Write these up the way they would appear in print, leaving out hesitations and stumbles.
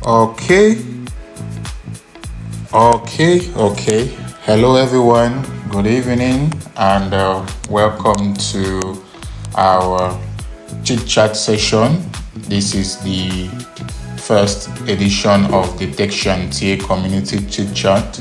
Okay, okay. Hello, everyone. Good evening, and welcome to our ChitChat session. This is the first edition of the Chantier community ChitChat.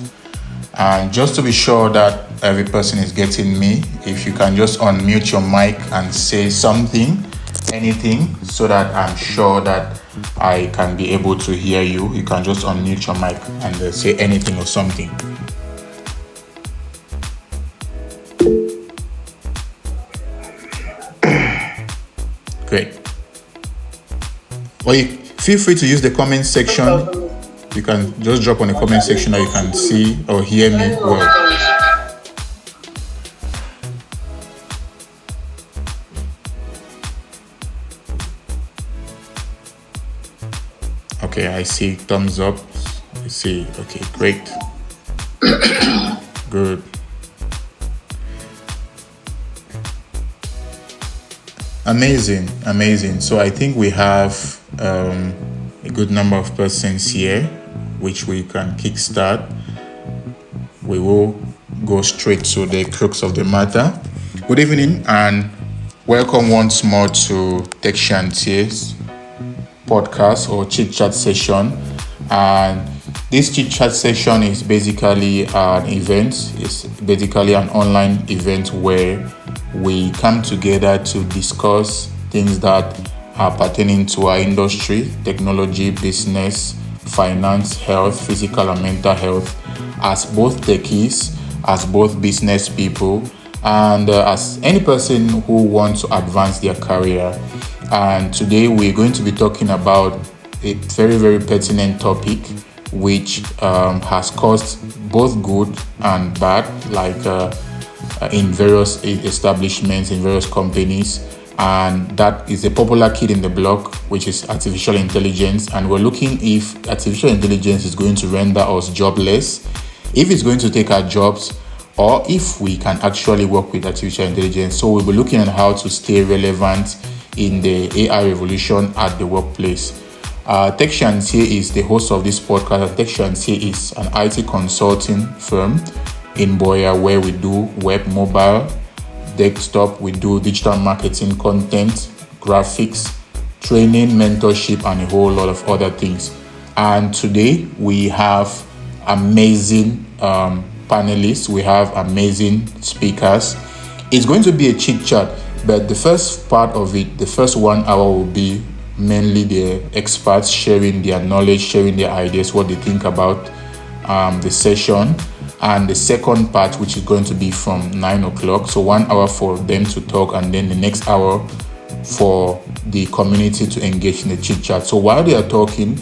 And just to be sure that every person is getting me, if you can just unmute your mic and say something, anything, so that I'm sure that I can be able to hear you. You can just unmute your mic and say anything or something. Great. Or you feel free to use the comment section. You can just drop on the comment section that you can see or hear me well. Okay, I see thumbs up. I see. Okay, great. Good. Amazing. So I think we have a good number of persons here, which we can kickstart. We will go straight to the crux of the matter. Good evening and welcome once more to Chantier's podcast or chit-chat session. And this chit-chat session is basically an event. It's basically an online event where we come together to discuss things that are pertaining to our industry, technology, business, finance, health, physical and mental health, as both techies, as both business people, and as any person who wants to advance their career. And today we're going to be talking about a very, very pertinent topic which has caused both good and bad, like in various establishments, in various companies. And that is a popular kid in the block, which is artificial intelligence. And we're looking if artificial intelligence is going to render us jobless, if it's going to take our jobs, or if we can actually work with artificial intelligence. So we'll be looking at how to stay relevant in the AI revolution at the workplace. Chantier is the host of this podcast. Chantier is an IT consulting firm in Boya where we do web, mobile, desktop. We do digital marketing, content, graphics, training, mentorship, and a whole lot of other things. And today we have amazing panelists. We have amazing speakers. It's going to be a chit chat. But the first part of it, the first 1 hour will be mainly the experts sharing their knowledge, sharing their ideas, what they think about the session. And the second part, which is going to be from 9 o'clock. So 1 hour for them to talk, and then the next hour for the community to engage in the chit chat. So while they are talking,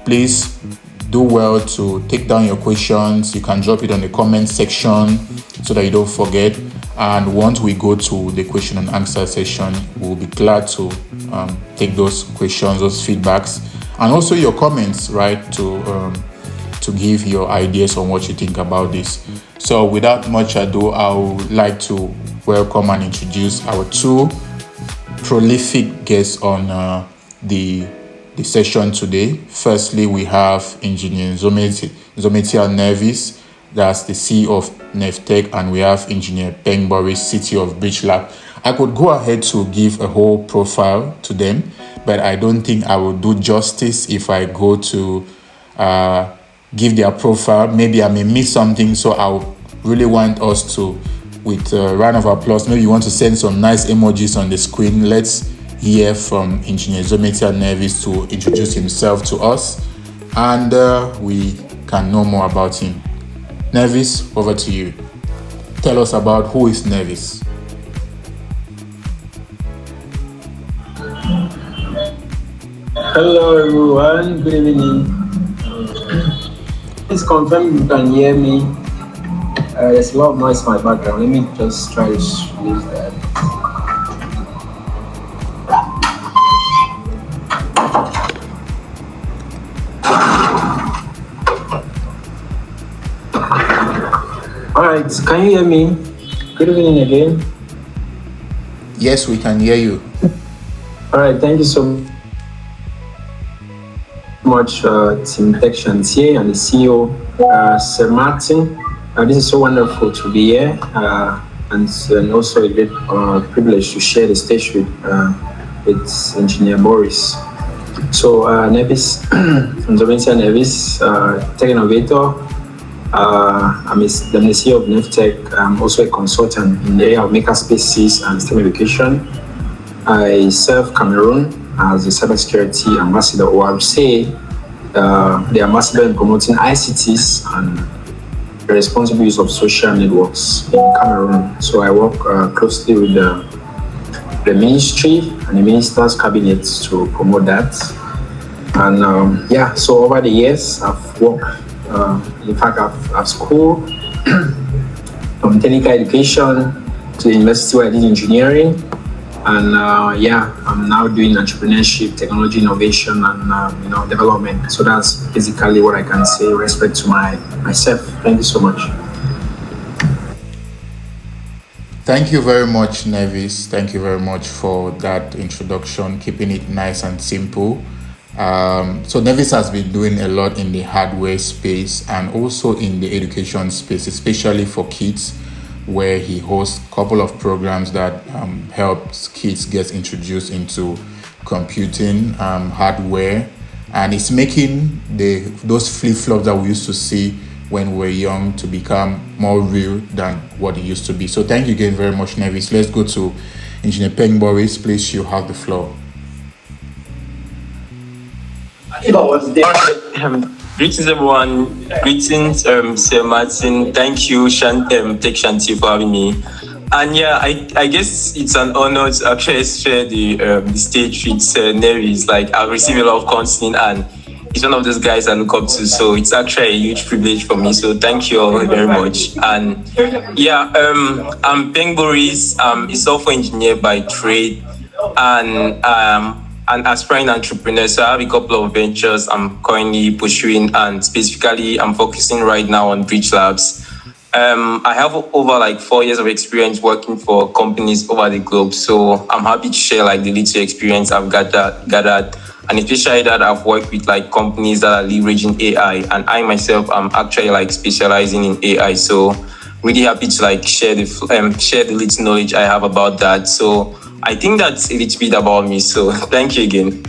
please do well to take down your questions. You can drop it on the comment section so that you don't forget. And once we go to the question and answer session, we'll be glad to take those questions, those feedbacks, and also your comments, right, to give your ideas on what you think about this. So without much ado, I would like to welcome and introduce our two prolific guests on the session today. Firstly, we have Engineer Zometia Nevis, that's the CEO of Nevtech, and we have Engineer Peng Boris, CTO of Bridge Lab. I could go ahead to give a whole profile to them, but I don't think I will do justice if I go to give their profile. Maybe I may miss something, so I really want us to, with a round of applause, maybe you want to send some nice emojis on the screen. Let's hear from Engineer Zometia Nevis to introduce himself to us, and we can know more about him. Nevis, over to you. Tell us about who is Nevis. Hello everyone, good evening. Please confirm you can hear me. There's a lot of noise in my background. Let me just try to release that. Alright, can you hear me? Good evening again. Yes, we can hear you. Alright, thank you so much, Team Tech Chantier and the CEO, Sir Martin. This is so wonderful to be here, and also a great privilege to share the stage with Engineer Boris. So, Nevis, from Dominica Nevis, tech innovator. I'm the CEO of NevTech. I'm also a consultant in the area of makerspaces and STEM education. I serve Cameroon as a cybersecurity ambassador, or I would say the ambassador in promoting ICTs and the responsible use of social networks in Cameroon. So I work closely with the ministry and the minister's cabinet to promote that. And so over the years, I've worked. In fact, I've schooled from technical education to the university where I did engineering, and I'm now doing entrepreneurship, technology innovation, and development. So that's basically what I can say with respect to myself. Thank you so much. Thank you very much, Nevis. Thank you very much for that introduction, keeping it nice and simple. So Nevis has been doing a lot in the hardware space and also in the education space, especially for kids, where he hosts a couple of programs that helps kids get introduced into computing, hardware, and it's making those flip-flops that we used to see when we were young to become more real than what it used to be. So thank you again very much, Nevis. Let's go to Engineer Peng Boris. Please, you have the floor. Greetings, everyone. Greetings, Sir Martin. Thank you, Tech Chantier, for having me. And I guess it's an honor to actually share the stage with Nevis. Like, I've received a lot of counseling, and he's one of those guys I look up to. So it's actually a huge privilege for me. So thank you all very much. And I'm Peng Boris. I'm a software engineer by trade, and an aspiring entrepreneur. So I have a couple of ventures I'm currently pursuing, and specifically I'm focusing right now on Bridge Labs. I have over 4 years of experience working for companies over the globe. So I'm happy to share the little experience I've gathered, and especially that I've worked with companies that are leveraging AI, and I myself am actually specializing in AI. So really happy to share the little knowledge I have about that. So I think that's a little bit about me. So thank you again.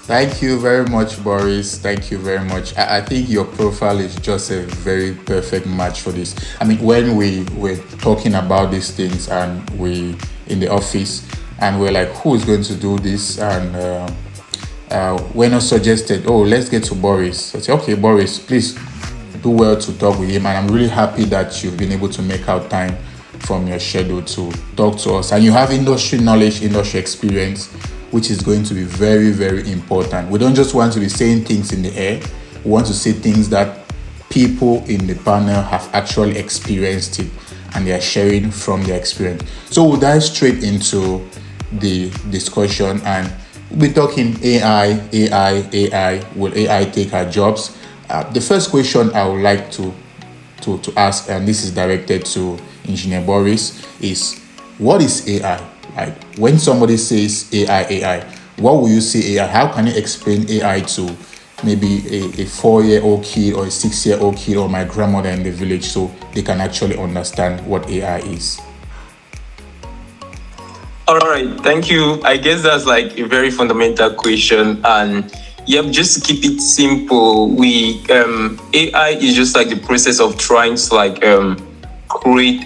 Thank you very much, Boris. Thank you very much. I think your profile is just a very perfect match for this. I mean, when we were talking about these things and we in the office and we're like, who is going to do this? And when I suggested, let's get to Boris. I said, okay, Boris, please do well to talk with him. And I'm really happy that you've been able to make out time from your schedule to talk to us, and you have industry knowledge, industry experience, which is going to be very, very important. We don't just want to be saying things in the air. We want to say things that people in the panel have actually experienced it and they are sharing from their experience. So we'll dive straight into the discussion, and we'll be talking AI. Will AI take our jobs? The first question I would like to ask, and this is directed to Engineer Boris, is what is AI? Like, when somebody says AI, what will you say AI? How can you explain AI to maybe a 4-year-old kid or a 6-year-old kid or my grandmother in the village, so they can actually understand what AI is? All right, thank you. I guess that's a very fundamental question, and just to keep it simple, AI is just the process of trying to create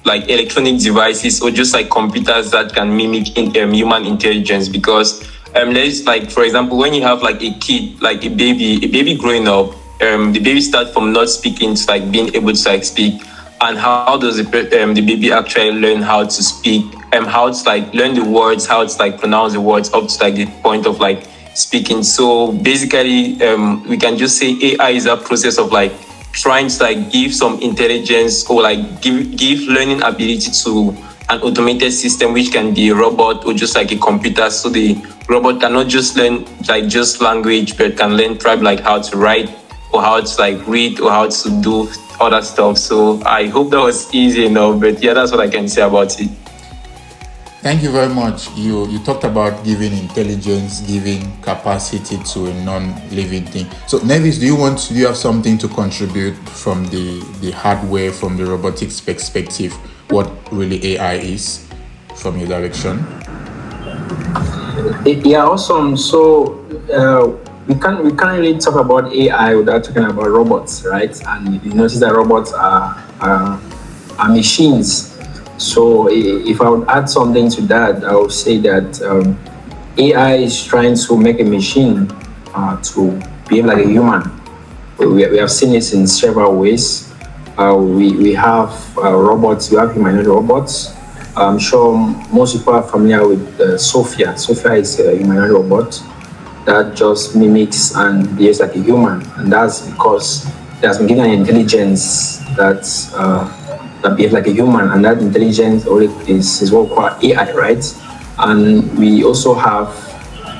electronic devices, or just computers that can mimic human intelligence. Because let's for example, when you have a kid, a baby growing up, the baby starts from not speaking to being able to speak. And how does the baby actually learn how to speak, how to learn the words, how to pronounce the words up to the point of speaking. So basically, we can just say AI is a process of trying to give some intelligence, or give learning ability to an automated system, which can be a robot or just a computer. So the robot cannot just learn just language, but can learn probably how to write, or how to read, or how to do other stuff. So I hope that was easy enough, but that's what I can say about it. Thank you very much. You talked about giving intelligence, giving capacity to a non-living thing. So Nevis, do you have something to contribute from the hardware, from the robotics perspective, what really AI is from your direction? Yeah, awesome. So we can't really talk about AI without talking about robots, right? And you notice that robots are machines. So if I would add something to that, I would say that AI is trying to make a machine to behave like a human. We have seen this in several ways. We have robots, we have humanoid robots. I'm sure most people are familiar with Sophia. Sophia is a humanoid robot that just mimics and behaves like a human. And that's because it has been given an intelligence that behaves like a human. And that intelligence is what we call AI, right? And we also have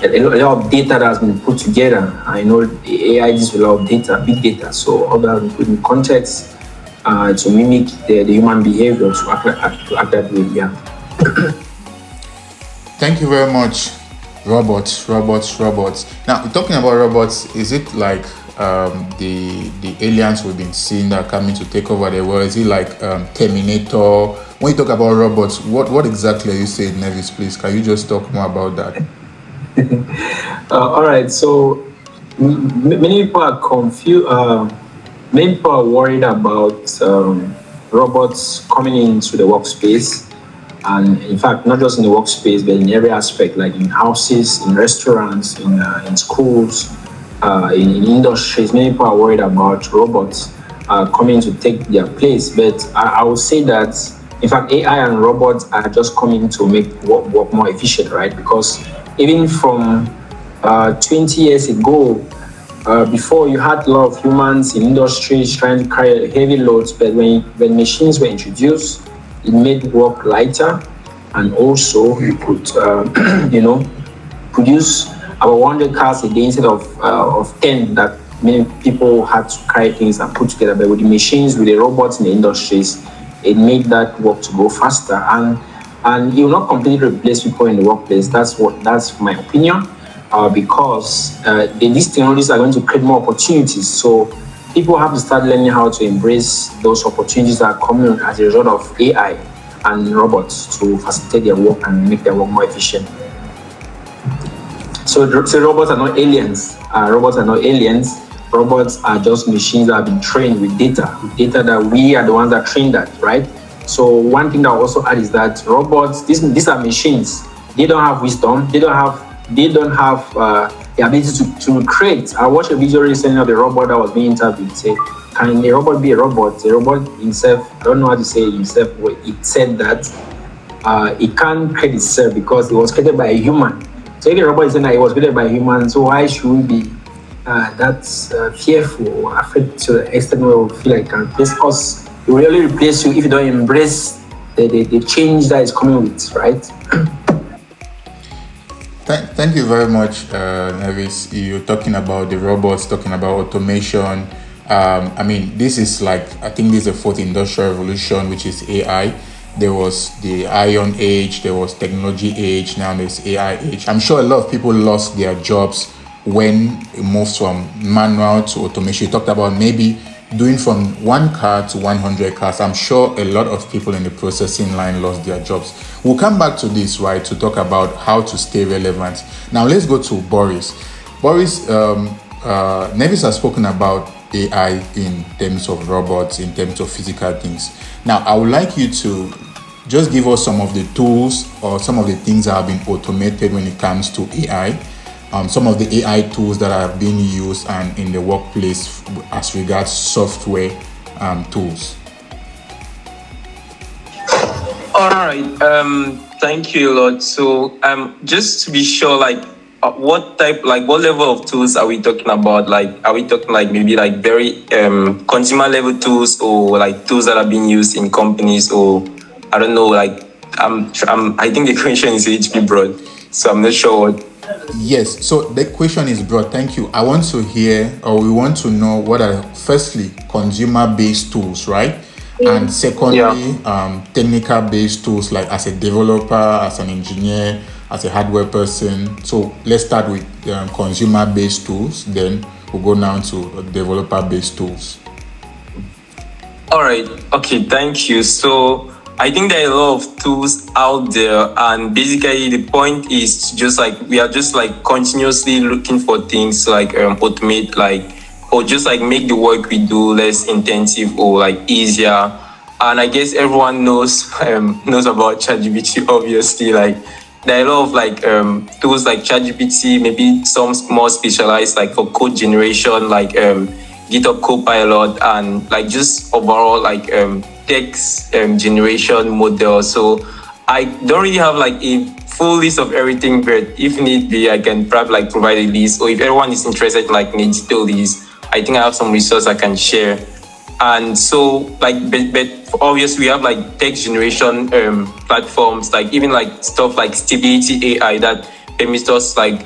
a lot of data that has been put together. I know the AI deals with a lot of data, big data. So all that has been put in context to mimic the human behavior, to act that way. Yeah. Thank you very much. Robots. Now, talking about robots, is it like the aliens we've been seeing that are coming to take over the world? Is it like Terminator? When you talk about robots, what exactly are you saying, Nevis? Please, can you just talk more about that? All right. So many people are confused. Many people are worried about robots coming into the workspace, and in fact, not just in the workspace, but in every aspect, like in houses, in restaurants, in schools, in industries. Many people are worried about robots coming to take their place. But I would say that, in fact, AI and robots are just coming to make work more efficient, right? Because even from 20 years ago, before, you had a lot of humans in industries trying to carry heavy loads, but when machines were introduced, it made work lighter, and also you could, produce about 100 cars a day instead of 10 that many people had to carry things and put together. But with the machines, with the robots in the industries, it made that work to go faster, and it will not completely replace people in the workplace. That's my opinion. Because these technologies are going to create more opportunities. So people have to start learning how to embrace those opportunities that are coming as a result of AI and robots to facilitate their work and make their work more efficient. So robots are not aliens. Robots are just machines that have been trained with data that we are the ones that train that, right? So one thing that I also add is that robots, these are machines. They don't have wisdom. They don't have the ability to create. I watched a video recently of the robot that was being interviewed. Say, can a robot be a robot? The robot himself, I don't know how to say it himself, but it said that it can't create itself because it was created by a human. So if the robot is saying that it was created by a human, so why should we be fearful or afraid to the extent where we feel like it can replace us? It will really replace you if you don't embrace the change that is coming with, right? Thank you very much, Nevis. You're talking about the robots, talking about automation. This is I think this is the fourth industrial revolution, which is AI. There was the Iron Age, there was technology age, now there's AI age. I'm sure a lot of people lost their jobs when it moves from manual to automation. You talked about maybe doing from 1 car to 100 cars. I'm sure a lot of people in the processing line lost their jobs. We'll come back to this, right, to talk about how to stay relevant. Now, let's go to Boris. Boris, Nevis has spoken about AI in terms of robots, in terms of physical things. Now, I would like you to just give us some of the tools or some of the things that have been automated when it comes to AI. Some of the AI tools that are being used and in the workplace as regards software tools. All right. Thank you a lot. So just to be sure, what level of tools are we talking about? Are we talking maybe very consumer level tools, or tools that are being used in companies, or I don't know, I think the question is HP broad, so I'm not sure what. Yes, so the question is broad. Thank you. I want to hear, or we want to know, what are firstly consumer-based tools, right? And secondly, technical based tools like as a developer, as an engineer, as a hardware person. So let's start with consumer based tools, then we'll go down to developer based tools. All right. Okay. Thank you. So I think there are a lot of tools out there, and basically the point is just like we are just like continuously looking for things to like automate, like, or just like make the work we do less intensive or like easier. And I guess everyone knows knows about ChatGPT. Obviously, like there are a lot of like tools like ChatGPT, maybe some more specialized like for code generation, like GitHub Copilot, and like just overall like text generation model. So I don't really have like a full list of everything, but if need be, I can probably like provide a list. Or if everyone is interested like in a detailed list, I think I have some resources I can share. And so like but obviously we have like text generation platforms, like even like stuff like Stability AI that permits us like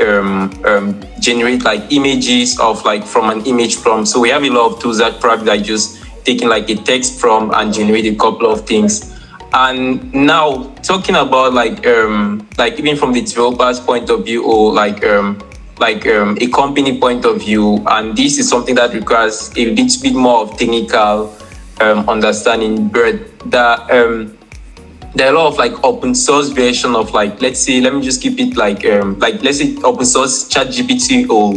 generate like images of like from an image prompt. So we have a lot of tools that probably like just taking like a text prompt and generate a couple of things. And now talking about like even from the developer's point of view, or like a company point of view, and this is something that requires a little bit more of technical understanding, but that there are a lot of like open source version of like, let's say, let me just keep it like let's say open source ChatGPT, or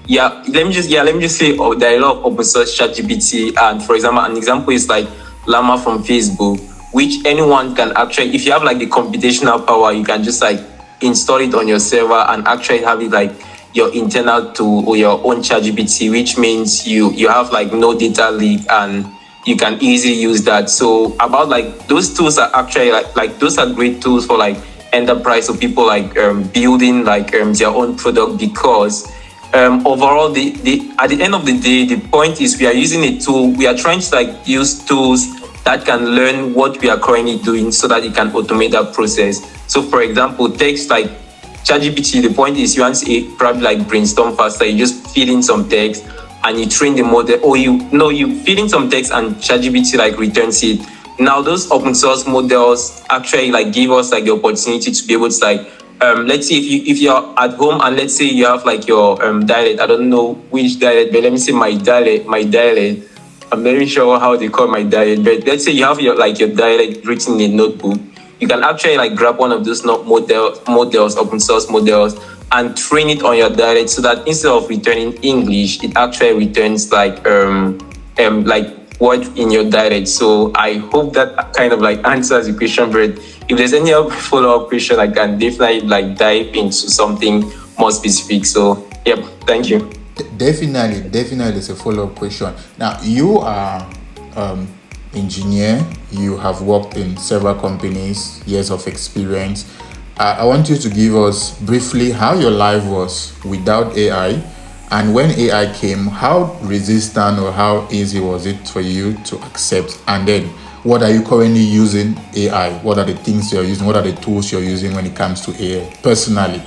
let me just say, there are a lot of open source ChatGPT. And for example, an example is like Llama from Facebook, which anyone can actually, if you have like the computational power, you can just like install it on your server and actually have it like your internal tool or your own ChatGPT, which means you have like no data leak and you can easily use that. So about like those tools are actually like those are great tools for like enterprise or people like building like their own product, because overall the at the end of the day, the point is we are using a tool, we are trying to like use tools that can learn what we are currently doing so that it can automate that process. So for example, text like ChatGPT, the point is you want to probably like brainstorm faster, you just fill in some text and you train the model, or you fill in some text and ChatGPT like returns it. Now those open source models actually like give us like the opportunity to be able to like let's say if you're at home and let's say you have like your dialect, I don't know which dialect, but let me say my dialect. I'm not really sure how they call my dialect, but let's say you have your dialect written in a notebook. You can actually like grab one of those models, open source models, and train it on your dialect, so that instead of returning English, it actually returns like word in your dialect. So I hope that kind of like answers the question. But if there's any other follow-up question, I can definitely like dive into something more specific. So yep, thank you. Definitely, it's a follow-up question. Now you are engineer, you have worked in several companies, years of experience. I want you to give us briefly how your life was without AI, and when AI came, how resistant or how easy was it for you to accept? And then what are you currently using AI? What are the things you're using? What are the tools you're using when it comes to AI personally?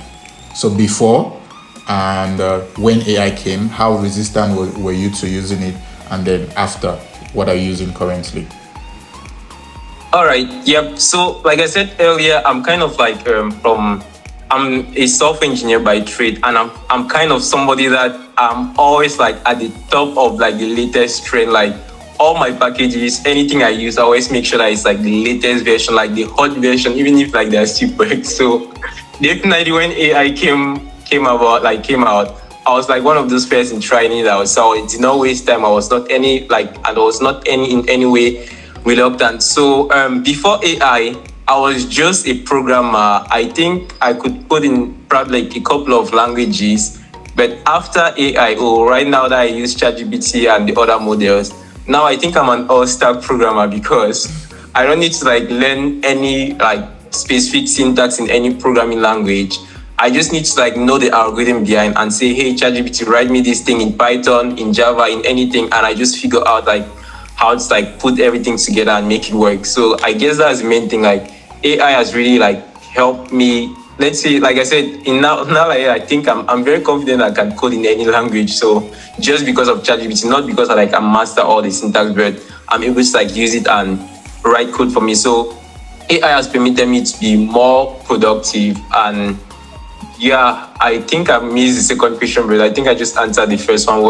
So before and when AI came, how resistant were you to using it? And then after, what are you using currently? All right. Yep. So, like I said earlier, I'm kind of like I'm a software engineer by trade, and I'm kind of somebody that I'm always like at the top of like the latest trend. Like all my packages, anything I use, I always make sure that it's like the latest version, like the hot version, even if like they're still bugs. So definitely when AI came out, I was like one of those person trying it out. So it did not waste time. I was not in any way reluctant. So before AI, I was just a programmer. I think I could put in probably like a couple of languages. But after AI, right now that I use ChatGPT and the other models, now I think I'm an all-star programmer, because I don't need to like learn any like specific syntax in any programming language. I just need to like know the algorithm behind and say, hey, ChatGPT, write me this thing in Python, in Java, in anything, and I just figure out like how to like put everything together and make it work. So I guess that's the main thing. Like AI has really like helped me. Let's say, like I said, in now like, I think I'm very confident I can code in any language. So just because of ChatGPT, not because I master all the syntax, but I'm able to like use it and write code for me. So AI has permitted me to be more productive. And yeah, I think I missed the second question, but I think I just answered the first one,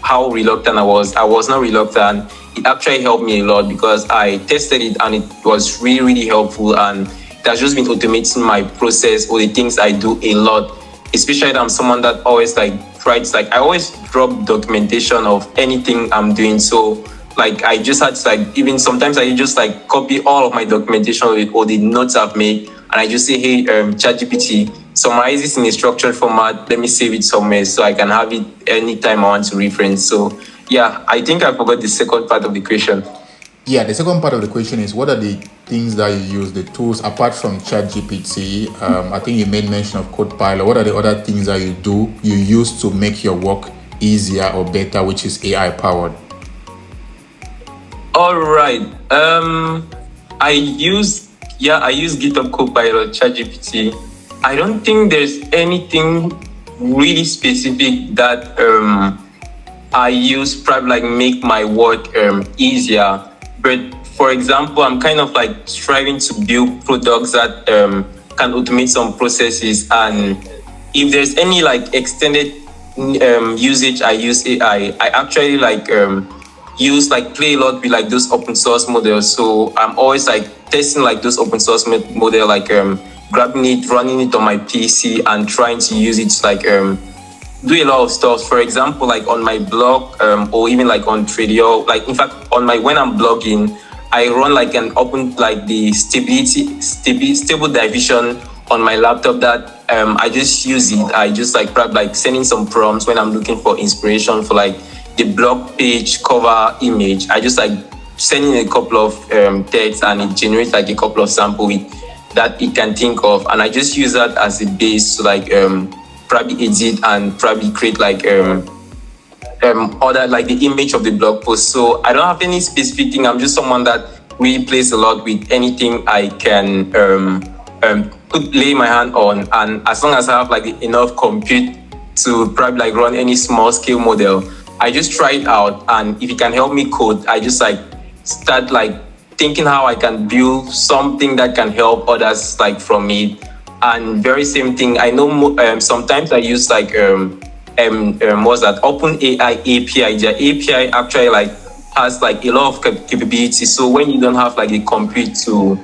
how reluctant I was. I was not reluctant. It actually helped me a lot because I tested it and it was really, really helpful. And it has just been automating my process or the things I do a lot. Especially that I'm someone that always like writes, like I always drop documentation of anything I'm doing. So like I just had to like, even sometimes I just like copy all of my documentation or the notes I've made, and I just say, hey, ChatGPT, summarize this in a structured format. Let me save it somewhere so I can have it anytime I want to reference. So yeah, I think I forgot the second part of the question. Yeah, the second part of the question is, what are the things that you use, the tools apart from ChatGPT? I think you made mention of Copilot. What are the other things that you use to make your work easier or better, which is AI powered? All right. I use GitHub Copilot, ChatGPT. I don't think there's anything really specific that I use probably like make my work easier. But for example, I'm kind of like striving to build products that can automate some processes. And if there's any like extended usage, I use AI. I actually like play a lot with like those open source models. So I'm always like testing like those open source model, like grabbing it, running it on my PC and trying to use it to like do a lot of stuff. For example, like on my blog or even like on Tradio, like in fact when I'm blogging, I run like an open like the stable division on my laptop that I just use it. I just like probably like sending some prompts when I'm looking for inspiration for like the blog page cover image. I just like sending a couple of text and it generates like a couple of samples that it can think of, and I just use that as a base to like probably edit and probably create like other like the image of the blog post. So I don't have any specific thing. I'm just someone that really plays a lot with anything I can lay my hand on, and as long as I have like enough compute to probably like run any small scale model, I just try it out. And if it can help me code, I just like start like thinking how I can build something that can help others like from it. And very same thing, I know sometimes I use like what's that, Open AI API. The API actually like has like a lot of capabilities. So when you don't have like a compute to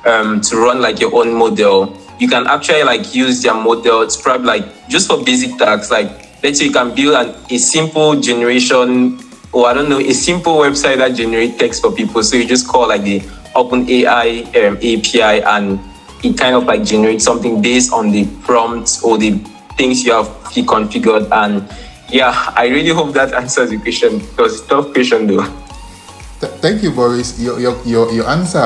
run like your own model, you can actually like use their model. It's probably like just for basic tasks. Like let's say you can build a simple generation, or I don't know, a simple website that generates text for people. So you just call like the Open AI API, and it kind of like generates something based on the prompts or the things you have configured. And yeah, I really hope that answers the question. It was a tough question though. Thank you, Boris. Your answer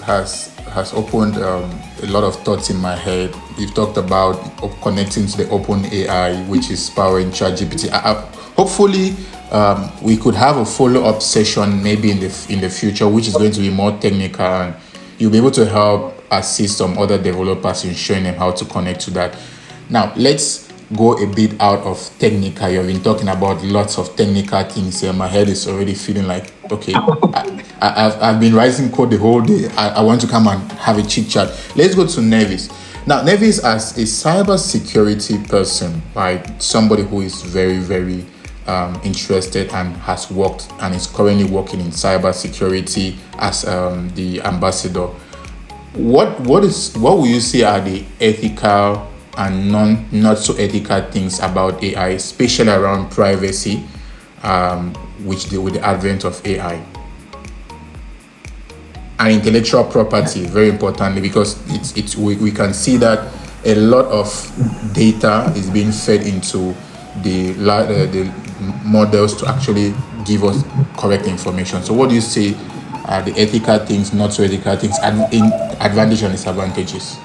has opened a lot of thoughts in my head. You've talked about connecting to the Open AI, which is powering ChatGPT. Hopefully, we could have a follow-up session maybe in the future, which is going to be more technical, and you'll be able to help assist some other developers in showing them how to connect to that. Now, let's go a bit out of technical. You've been talking about lots of technical things here. My head is already feeling like, okay, I've been writing code the whole day. I want to come and have a chit chat. Let's go to Nevis. Now, Nevis, as a cybersecurity person, right, somebody who is very, very interested and has worked and is currently working in cybersecurity as the ambassador, what will you say are the ethical and not so ethical things about AI, especially around privacy, with the advent of AI? And intellectual property, very importantly, because we can see that a lot of data is being fed into the models to actually give us correct information. So what do you say are the ethical things, not so ethical things, and in advantage and disadvantages?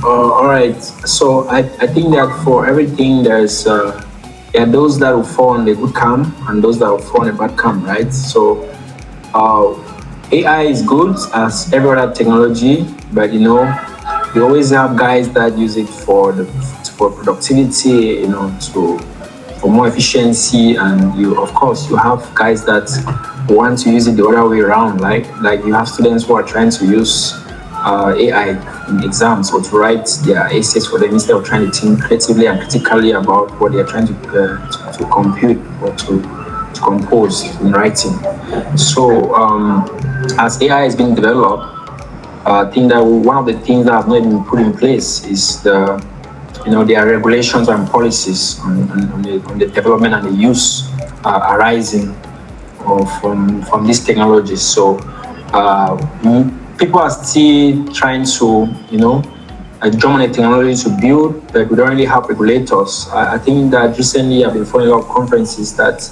All right. So I think that for everything there's there are those that will fall on the good camp and those that will fall on the bad camp, right? So AI is good as every other technology, but you always have guys that use it for productivity, for for more efficiency, and you, of course, you have guys that want to use it the other way around. Like you have students who are trying to use AI in exams or to write their essays for them instead of trying to think creatively and critically about what they are trying to compute or to compose in writing. So as AI is being developed, I think that one of the things that have not been put in place is there are regulations and policies on the development and the use arising from these technologies. So people are still trying to, jump on the technology to build, but we don't really have regulators. I think that recently I've been following a lot of conferences that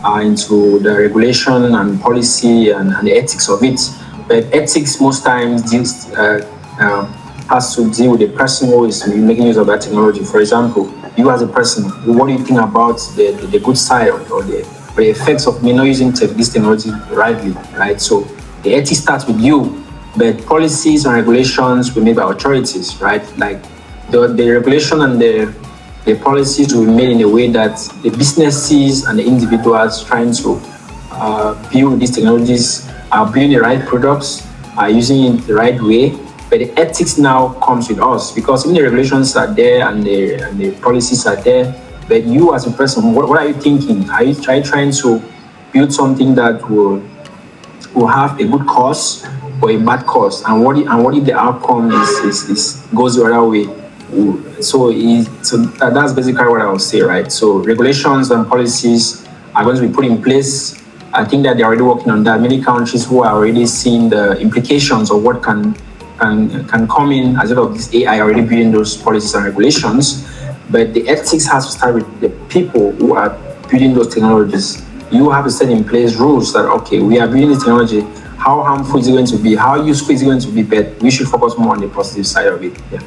are into the regulation and policy and the ethics of it. But ethics most times has to deal with the person who is making use of that technology. For example, you as a person, what do you think about the good side or the effects of me not using this technology rightly, right? So the ethics starts with you, but policies and regulations will be made by authorities, right? Like the regulation and the policies will be made in a way that the businesses and the individuals trying to build these technologies are building the right products, are using it the right way. But the ethics now comes with us, because even the regulations are there and the policies are there. But you as a person, what are you thinking? Are you trying to build something that will have a good cause or a bad cause? And what if the outcome is goes the other way? So that's basically what I would say, right? So regulations and policies are going to be put in place. I think that they're already working on that. Many countries who are already seeing the implications of what can come in as a result of this AI already building those policies and regulations. But the ethics has to start with the people who are building those technologies. You have to set in place rules that, okay, we are building this technology. How harmful is it going to be? How useful is it going to be? But we should focus more on the positive side of it. Yeah.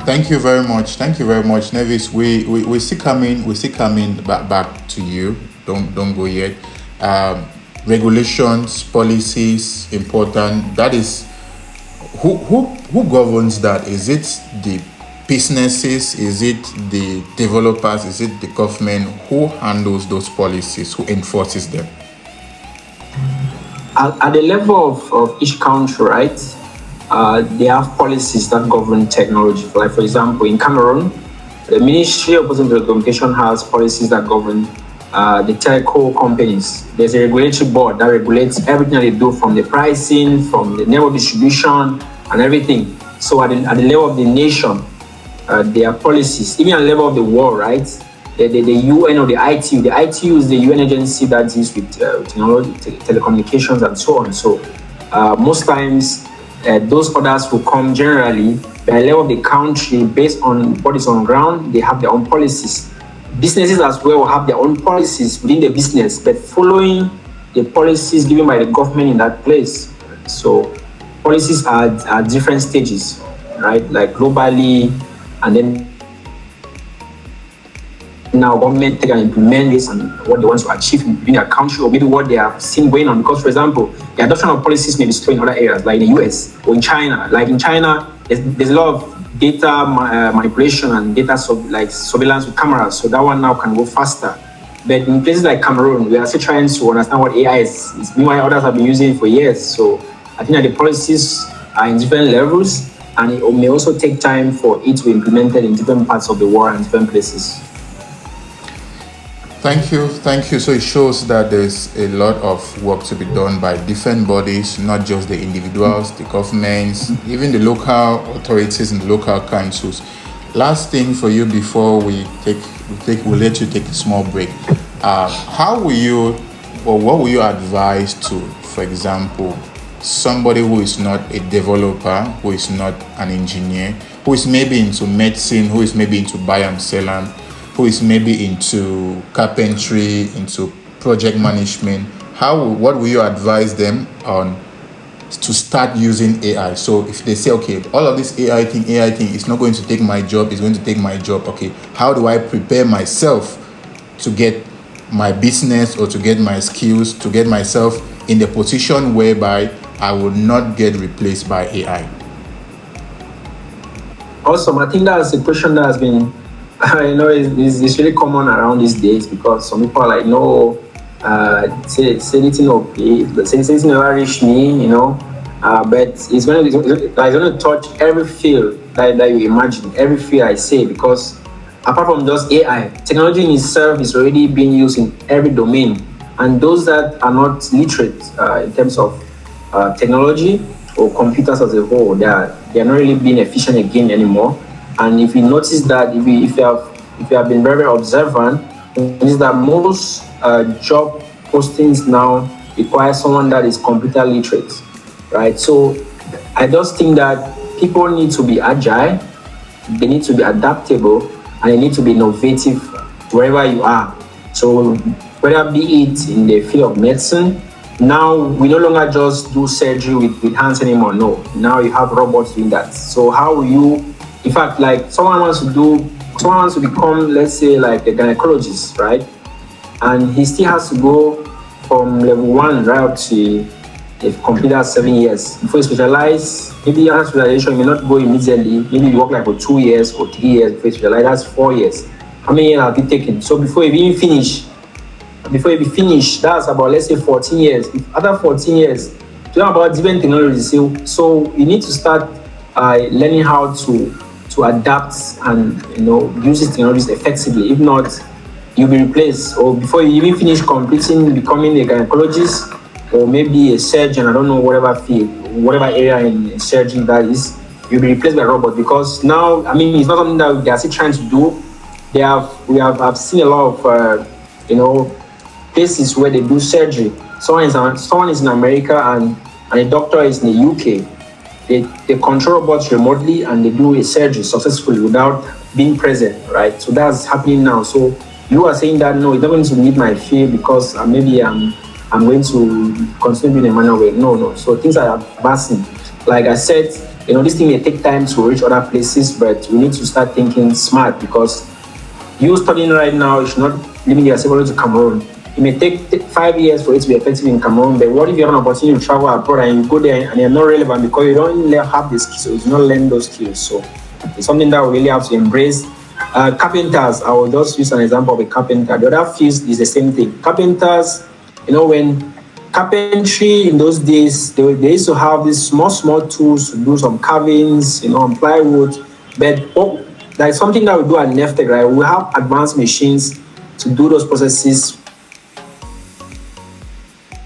Thank you very much, Nevis. We still coming back to you. Don't go yet. Regulations, policies, important. That is who governs that? Is it the businesses? Is it the developers? Is it the government? Who handles those policies? Who enforces them? At the level of each country, right? They have policies that govern technology. Like, for example, in Cameroon, the Ministry of Posts and Telecommunication has policies that govern the telco companies. There's a regulatory board that regulates everything that they do, from the pricing, from the network distribution, and everything. So at the level of the nation, there are policies. Even at the level of the world, right? The UN or the ITU. The ITU is the UN agency that deals with technology, telecommunications, and so on. So most times, those orders will come generally at the level of the country based on what is on ground. They have their own policies. Businesses as well will have their own policies within the business, but following the policies given by the government in that place. So policies are at different stages, right? Like globally, and then now government take and implement this and what they want to achieve in their country, or maybe what they have seen going on. Because, for example, the adoption of policies may be slow in other areas, like in the US or in China. Like in China, there's a lot of data manipulation and data surveillance with cameras, so that one now can go faster. But in places like Cameroon, we are still trying to understand what AI is. Meanwhile, others have been using it for years. So I think that the policies are in different levels, and it may also take time for it to be implemented in different parts of the world and different places. Thank you. So it shows that there's a lot of work to be done by different bodies, not just the individuals, the governments, even the local authorities and the local councils. Last thing for you before we'll let you take a small break. How will you, or what will you advise to, for example, somebody who is not a developer, who is not an engineer, who is maybe into medicine, who is maybe into buy and sell, who is maybe into carpentry, into project management? What will you advise them on to start using AI? So if they say, okay, all of this AI thing is not going to take my job, it's going to take my job. Okay, how do I prepare myself to get my business or to get my skills, to get myself in the position whereby I will not get replaced by AI? Awesome. I think that's a question that has been It's really common around these days because some people are like, no, say anything okay, say anything never reach me, but it's gonna touch every field that you imagine, every field I say, because apart from just AI, technology in itself is already being used in every domain, and those that are not literate in terms of technology or computers as a whole, they are not really being efficient again anymore. And if you notice that, if you have been very, very observant, you notice that most job postings now require someone that is computer literate, right? So I just think that people need to be agile, they need to be adaptable, and they need to be innovative wherever you are. So whether be it in the field of medicine, now we no longer just do surgery with hands anymore. No, now you have robots doing that. So how will you, in fact, like someone wants to become, let's say, like a gynecologist, right? And he still has to go from level one right up to a computer 7 years before you specialize. Maybe your specialization may not go immediately. Maybe you work like for 2 years or 3 years before you specialize. That's 4 years. How many years have you taken? So before you even finish, that's about, let's say, 14 years. After 14 years, you know about different technologies. So you need to start learning how to adapt and use these technologies effectively. If not, you'll be replaced. Or before you even finish becoming a gynecologist or maybe a surgeon, I don't know, whatever field, whatever area in surgery that is, you'll be replaced by a robot. Because now, I mean, it's not something that they are still trying to do. I've seen a lot of places where they do surgery. Someone is in America and a doctor is in the UK. They control robots remotely and they do a surgery successfully without being present, right? So that's happening now. So you are saying that no, it's not going to need my field because maybe I'm going to continue doing a manual way. No. So things are advancing. Like I said, this thing may take time to reach other places, but we need to start thinking smart, because you studying right now, you should not limit yourself only to Cameroon. It may take 5 years for it to be effective in Cameroon, but what if you have an opportunity to travel abroad and you go there and you're not relevant because you don't have the skills, or you do not learn those skills? So it's something that we really have to embrace. Carpenters, I will just use an example of a carpenter. The other field is the same thing. Carpenters, when carpentry in those days, they used to have these small tools to do some carvings, on plywood. But there's something that we do at NEFTEC, right? We have advanced machines to do those processes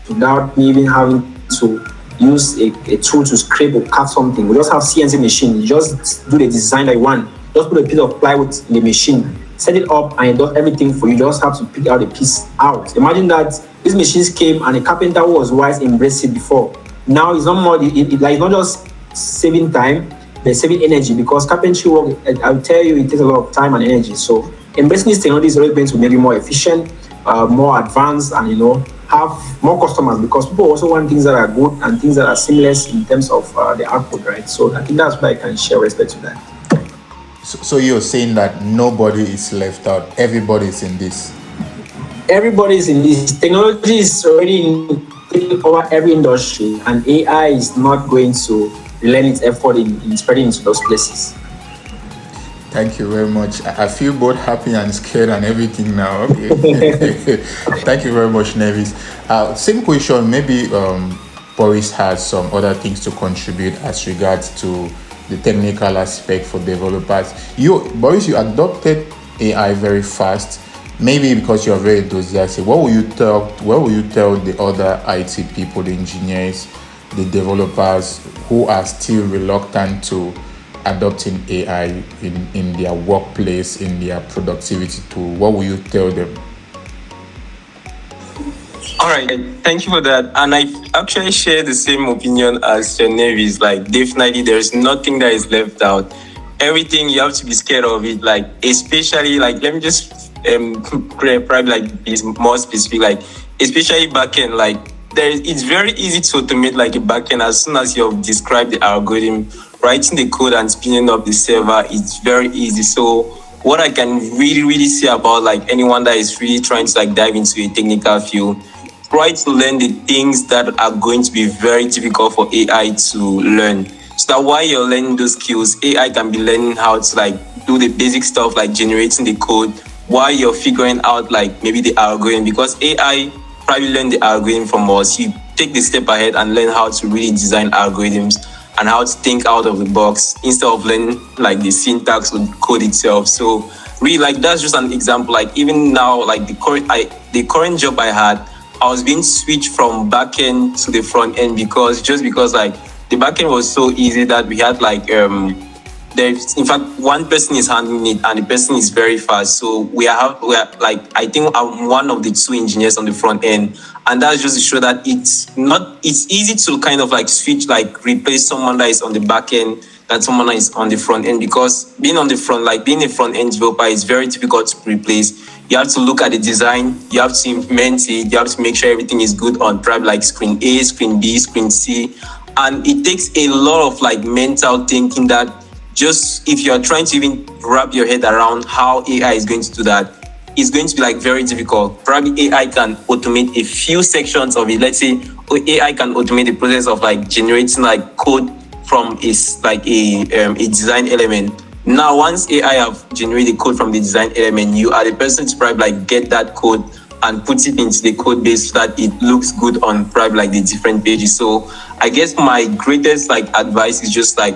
without even having to use a tool to scrape or cut something. We just have CNC machine. You just do the design that you want. Just put a piece of plywood in the machine, set it up, and it does everything for you. You just have to pick out the piece out. Imagine that these machines came and a carpenter who was wise embraced it before. Now it's not more. It's not just saving time, but saving energy, because carpentry work, I'll tell you, it takes a lot of time and energy. So embracing this technology is always going to make you more efficient, more advanced, and have more customers, because people also want things that are good and things that are seamless in terms of the output, right? So I think that's what I can share with respect to that. So you're saying that nobody is left out, everybody is in this. Everybody is in this. Technology is already taking over every industry, and AI is not going to lend its effort in spreading into those places. Thank you very much. I feel both happy and scared and everything now. Okay. Thank you very much, Nevis. Same question. Maybe Boris has some other things to contribute as regards to the technical aspect for developers. Boris, you adopted AI very fast. Maybe because you're very enthusiastic. What will you tell the other IT people, the engineers, the developers who are still reluctant to adopting AI in their workplace, in their productivity tool? What will you tell them? All right, thank you for that. And I actually share the same opinion as Nevis. Like, definitely, there's nothing that is left out. Everything, you have to be scared of it. Like, especially, like, let me just probably like be more specific. Like, especially backend, like, it's very easy to automate like a backend as soon as you've described the algorithm. Writing the code and spinning up the server is very easy. So what I can really say about like anyone that is really trying to like dive into a technical field, try to learn the things that are going to be very difficult for AI to learn. So that while you're learning those skills, AI can be learning how to like do the basic stuff like generating the code while you're figuring out like maybe the algorithm, because AI probably learn the algorithm from us. You take the step ahead and learn how to really design algorithms and how to think out of the box instead of learning like the syntax or the code itself. So really, like, that's just an example. Like even now, like the current job I had, I was being switched from back end to the front end because like the back end was so easy that we had like there's in fact one person is handling it and the person is very fast. So we are like, I think I'm one of the two engineers on the front end, and that's just to show that it's easy to kind of like switch, like replace someone that is on the back end than someone that is on the front end, because being on the front, like being a front end developer, is very difficult to replace. You have to look at the design, you have to implement it, you have to make sure everything is good on probably like screen A, screen B, screen C. And it takes a lot of like mental thinking that just if you're trying to even wrap your head around how AI is going to do that, it's going to be like very difficult. Probably AI can automate a few sections of it. Let's say AI can automate the process of like generating like code from a design element. Now, once AI have generated code from the design element, you are the person to probably like get that code and put it into the code base so that it looks good on probably like the different pages. So I guess my greatest like advice is just like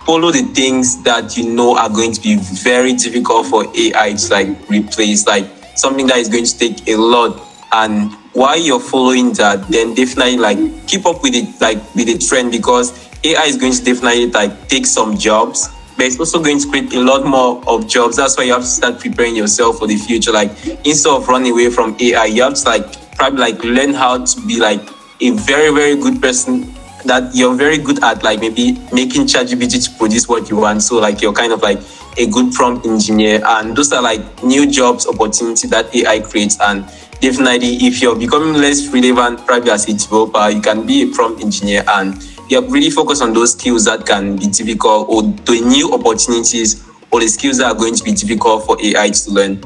follow the things that you know are going to be very difficult for AI to like replace, like something that is going to take a lot. And while you're following that, then definitely like keep up with it, like with the trend, because AI is going to definitely like take some jobs, but it's also going to create a lot more of jobs. That's why you have to start preparing yourself for the future. Like instead of running away from AI, you have to like probably like learn how to be like a very, very good person that you're very good at, like maybe making ChatGPT to produce what you want. So like you're kind of like a good prompt engineer, and those are like new jobs opportunity that AI creates. And definitely if you're becoming less relevant probably as a developer, you can be a prompt engineer and you really focus on those skills that can be difficult, or the new opportunities or the skills that are going to be difficult for AI to learn.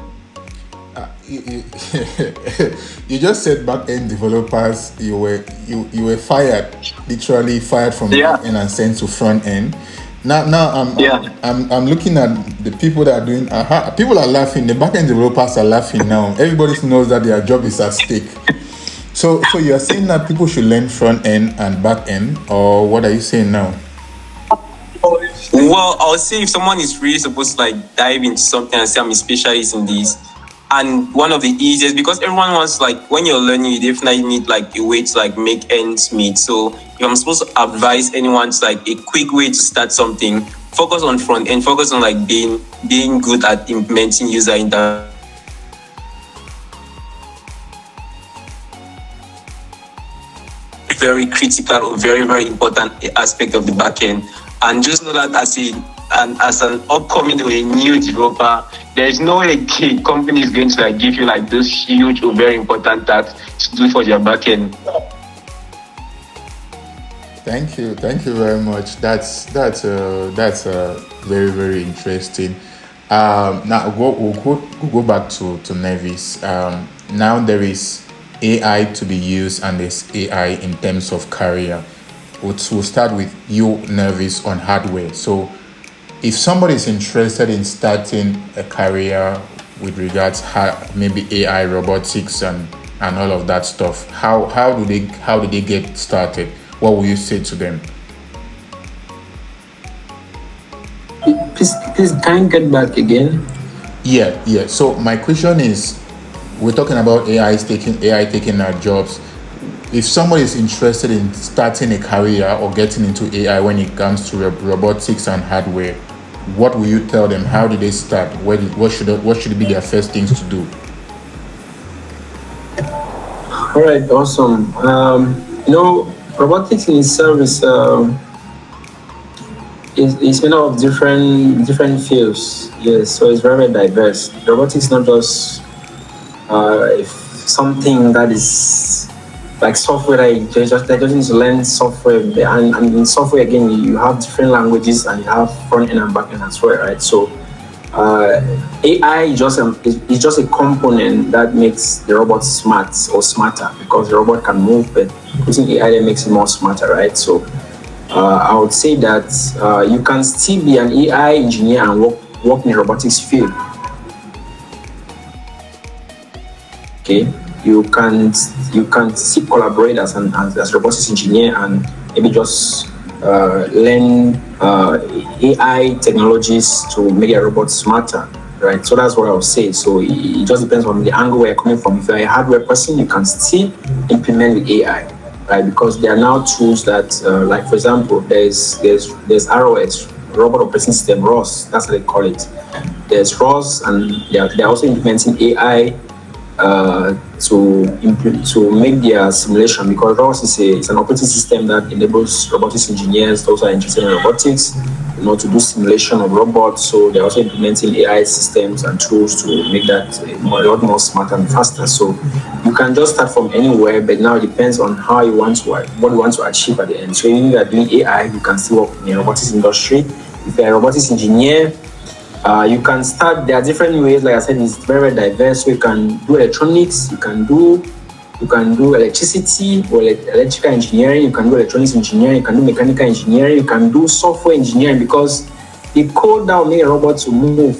You just said back-end developers, you were fired, literally fired from back end and sent to front end. Now I'm looking at the people that are doing. People are laughing. The back-end developers are laughing now. Everybody knows that their job is at stake. So you are saying that people should learn front end and back end, or what are you saying now? Well, I'll say if someone is really supposed to like dive into something and say I'm a specialist in this, and one of the easiest, because everyone wants, like when you're learning, you definitely need like a way to like make ends meet. So if I'm supposed to advise anyone to like a quick way to start something, focus on front end, focus on like being good at implementing user interface. Very critical or very, very important aspect of the backend. And just know that as an upcoming or a new developer, there's no way a company is going to like give you like those huge or very important tasks to do for your backend. Thank you very much. That's very, very interesting. Now we'll go back to Nevis. Now there is AI to be used, and there's AI in terms of career. We'll start with you, Nevis, on hardware. So if somebody is interested in starting a career with regards maybe AI, robotics, and all of that stuff, how do they get started? What will you say to them? Please can you get back again? Yeah. So my question is, we're talking about AI taking our jobs. If somebody is interested in starting a career or getting into AI when it comes to robotics and hardware, what will you tell them? How do they start? What should be their first things to do? All right, awesome. Robotics in itself is made up of different fields. Yes, so it's very, very diverse. Robotics is not just something that is like software that just need to learn software, and in software again you have different languages and you have front end and back end as well, right? So AI is just a component that makes the robot smart or smarter, because the robot can move, but using AI that makes it more smarter, right? So I would say that you can still be an AI engineer and work work in the robotics field. Okay, you can seek collaborate as robotics engineer and maybe just learn AI technologies to make your robot smarter, right? So that's what I would say. So it just depends on the angle where you're coming from. If you're a hardware person, you can still implement with AI, right? Because there are now tools that, like for example, there's ROS, Robot Operating System, ROS. That's what they call it. There's ROS, and they're also implementing AI to make their simulation, because ROS is an operating system that enables robotics engineers, those who are interested in robotics, to do simulation of robots. So they're also implementing AI systems and tools to make that a lot more smarter and faster. So you can just start from anywhere, but now it depends on how you want to what you want to achieve at the end. So if you are doing AI, you can still work in the robotics industry. If you're a robotics engineer, you can start. There are different ways. Like I said, it's very, very diverse. So you can do electronics, you can do electricity or electrical engineering, you can do electronics engineering, you can do mechanical engineering, you can do software engineering, because the code that will make a robot to move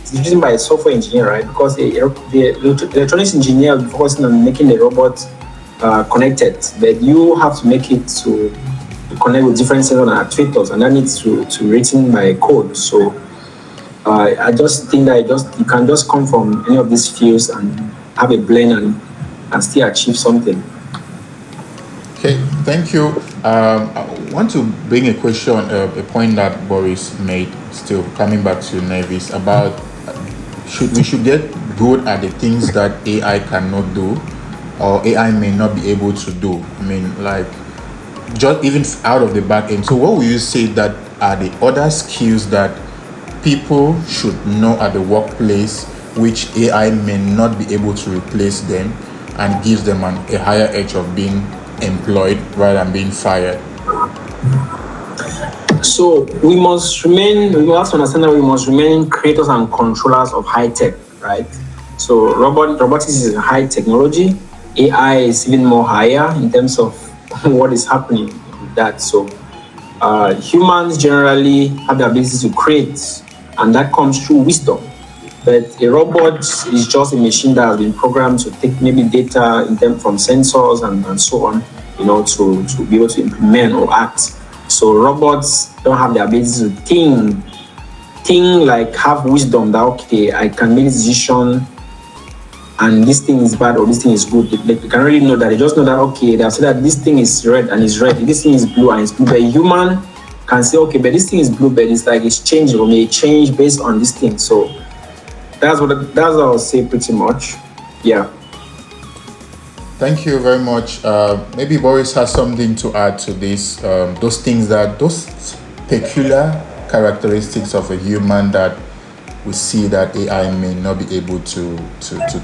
is used by a software engineer, right? Because the electronics engineer will be focusing on making the robot connected, but you have to make it to connect with different sensors and actuators, and that needs to written by code. So I just think that you can just come from any of these fields and have a blend and still achieve something. Okay, thank you. I want to bring a question, a point that Boris made, still coming back to Nevis, about we should get good at the things that AI cannot do, or AI may not be able to do. I mean, like, just even out of the back end. So what will you say that are the other skills that people should know at the workplace, which AI may not be able to replace them, and gives them a higher edge of being employed rather than being fired? So we have to understand that we must remain creators and controllers of high tech, right? So robotics is a high technology. AI is even more higher in terms of what is happening with that. So humans generally have the ability to create, and that comes through wisdom. But a robot is just a machine that has been programmed to take maybe data in them from sensors and so on, to be able to implement or act. So robots don't have the ability to think like have wisdom that, okay, I can make a decision and this thing is bad or this thing is good. They can really know that. They just know that, okay, they have said that this thing is red and it's red, this thing is blue and it's blue. But a human can say, okay, but this thing is blue, but it's like it's changing or may change based on this thing. So that's what I'll say pretty much. Yeah. Thank you very much. Maybe Boris has something to add to this. Those peculiar characteristics of a human that we see that AI may not be able to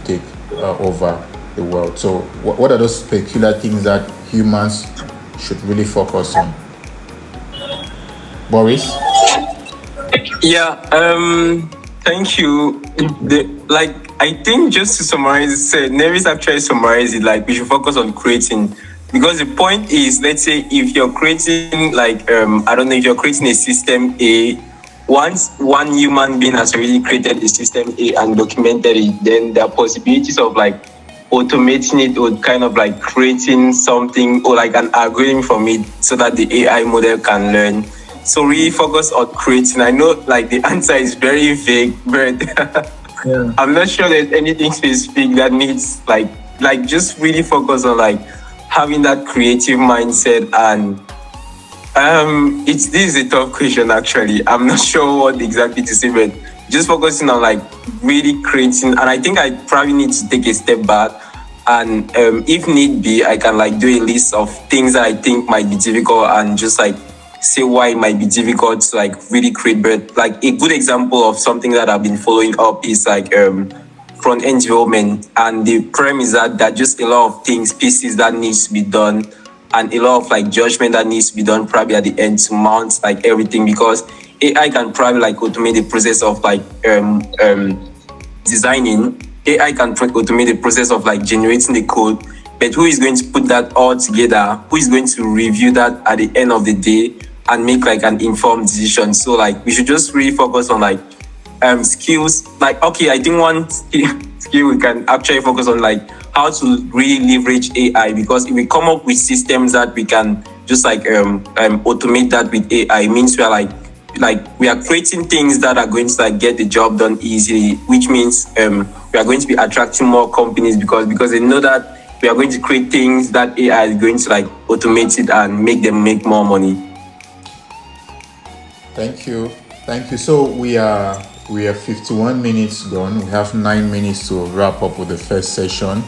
take over the world. So what are those peculiar things that humans should really focus on? Boris? Yeah, thank you. I think just to summarize, Nevis actually summarized it, like we should focus on creating, because the point is, let's say if you're creating if you're creating a system A, once one human being has already created a system A and documented it, then there are possibilities of automating it or kind of creating something or an algorithm from it so that the AI model can learn. So really focus on creating. I know the answer is very vague, but yeah. I'm not sure there's anything specific that needs just really focus on having that creative mindset. And this is a tough question actually. I'm not sure what exactly to say, but just focusing on really creating. And I think I probably need to take a step back and if need be, I can do a list of things that I think might be difficult and just say why it might be difficult to really create. But a good example of something that I've been following up is front end development, and the premise that there are just a lot of pieces that needs to be done, and a lot of judgment that needs to be done probably at the end to mount everything, because AI can probably automate the process of designing. AI can automate the process of generating the code, but who is going to put that all together? Who is going to review that at the end of the day? and make like an informed decision. So like we should just really focus on like skills. Like, okay, I think one skill we can actually focus on like how to really leverage AI, because if we come up with systems that we can just like automate that with AI, it means we are like we are creating things that are going to like get the job done easily, which means we are going to be attracting more companies because they know that we are going to create things that AI is going to like automate it and make them make more money. Thank you. So we are 51 minutes gone. We have 9 minutes to wrap up with the first session.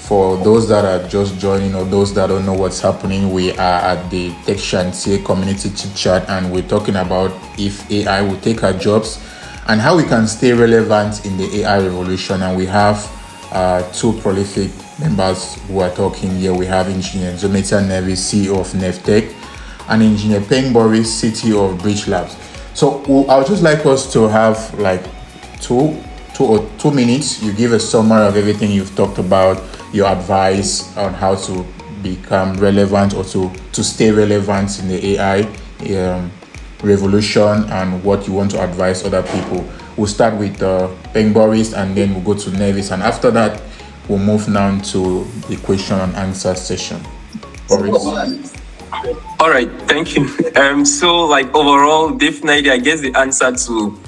For those that are just joining or those that don't know what's happening, we are at the Tech Chantier community ChitChat, and we're talking about if AI will take our jobs and how we can stay relevant in the AI revolution. And we have two prolific members who are talking here. We have Engineer Zometia Nevis, CEO of Neftek, and Engineer Peng Boris, CTO of Bridge Labs. So I would just like us to have like two minutes. You give a summary of everything you've talked about, your advice on how to become relevant or to stay relevant in the AI revolution, and what you want to advise other people. We'll start with Peng Boris, and then we'll go to Nevis, and after that we'll move now to the question and answer session. Boris. All right, thank you. So like overall, definitely, I guess the answer to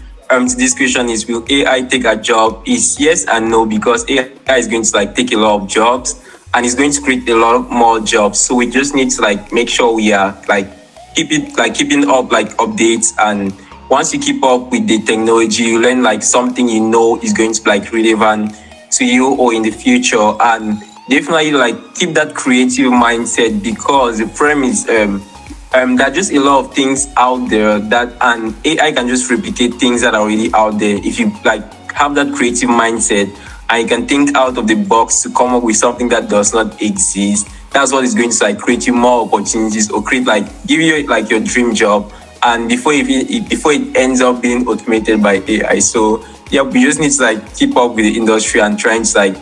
this question is, will AI take a job? Is yes and no, because AI is going to like take a lot of jobs and it's going to create a lot more jobs. So we just need to like make sure we are like keeping up like updates, and once you keep up with the technology, you learn like something you know is going to be like relevant to you or in the future. And definitely like keep that creative mindset, because the premise there are just a lot of things out there that, and AI can just replicate things that are already out there. If you like have that creative mindset and you can think out of the box to come up with something that does not exist, that's what is going to like create you more opportunities, or create like give you like your dream job, and before it ends up being automated by AI. So yeah, we just need to like keep up with the industry and trying to like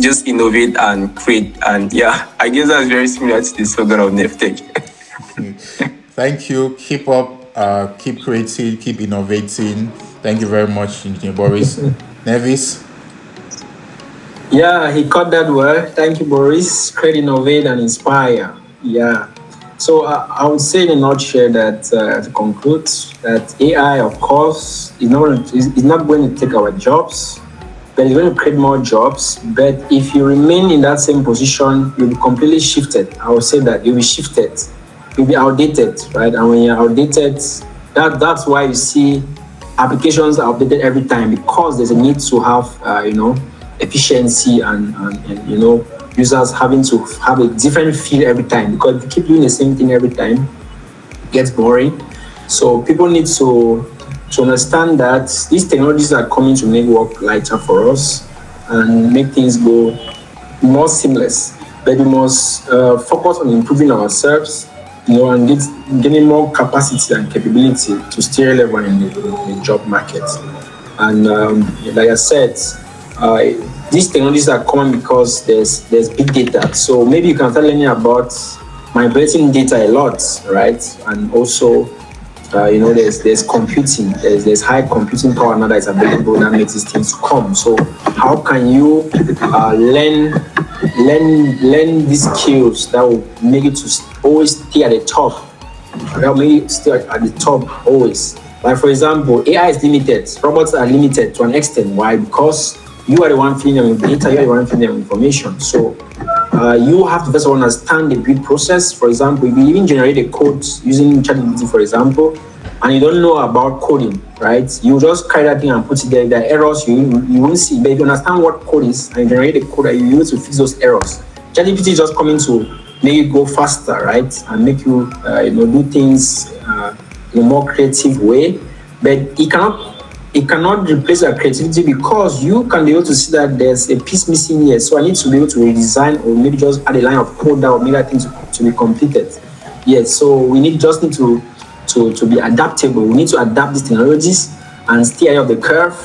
just innovate and create. And yeah, I guess that's very similar to the slogan of Neftek. Thank you. Keep up, keep creating, keep innovating. Thank you very much, Engineer Boris. Nevis. Yeah, he caught that word. Thank you, Boris. Create, innovate, and inspire. Yeah. So I would say in a nutshell that to conclude, that AI, of course, is not going to take our jobs, but it's going to create more jobs. But if you remain in that same position, you'll be completely shifted. I would say that you'll be shifted. You'll be outdated, right? And when you're outdated, that's why you see applications are updated every time, because there's a need to have, efficiency and users having to have a different feel every time, because if you keep doing the same thing every time, it gets boring. So people need to understand that these technologies are coming to make work lighter for us and make things go more seamless. But we must focus on improving ourselves, and getting more capacity and capability to stay relevant in the job market. And like I said, these technologies are common because there's big data. So maybe you can start learning about migrating data a lot, right? And also, there's computing, there's high computing power now that is available that makes these things come. So how can you learn these skills that will make you to always stay at the top? That will make you stay at the top always. Like for example, AI is limited. Robots are limited to an extent. Why? Because you are the one feeding them with data, you are the one feeding them information. So you have to first of all understand the build process. For example, if you even generate a code using ChatGPT, for example, and you don't know about coding, right? You just carry that thing and put it there. There are errors you won't see. But if you understand what code is and you generate a code, you use to fix those errors. ChatGPT is just coming to make you go faster, right? And make you do things in a more creative way. But it cannot replace our creativity, because you can be able to see that there's a piece missing here. So I need to be able to redesign, or maybe just add a line of code that will make that thing to be completed. Yes, so we need to be adaptable. We need to adapt these technologies and stay ahead of the curve.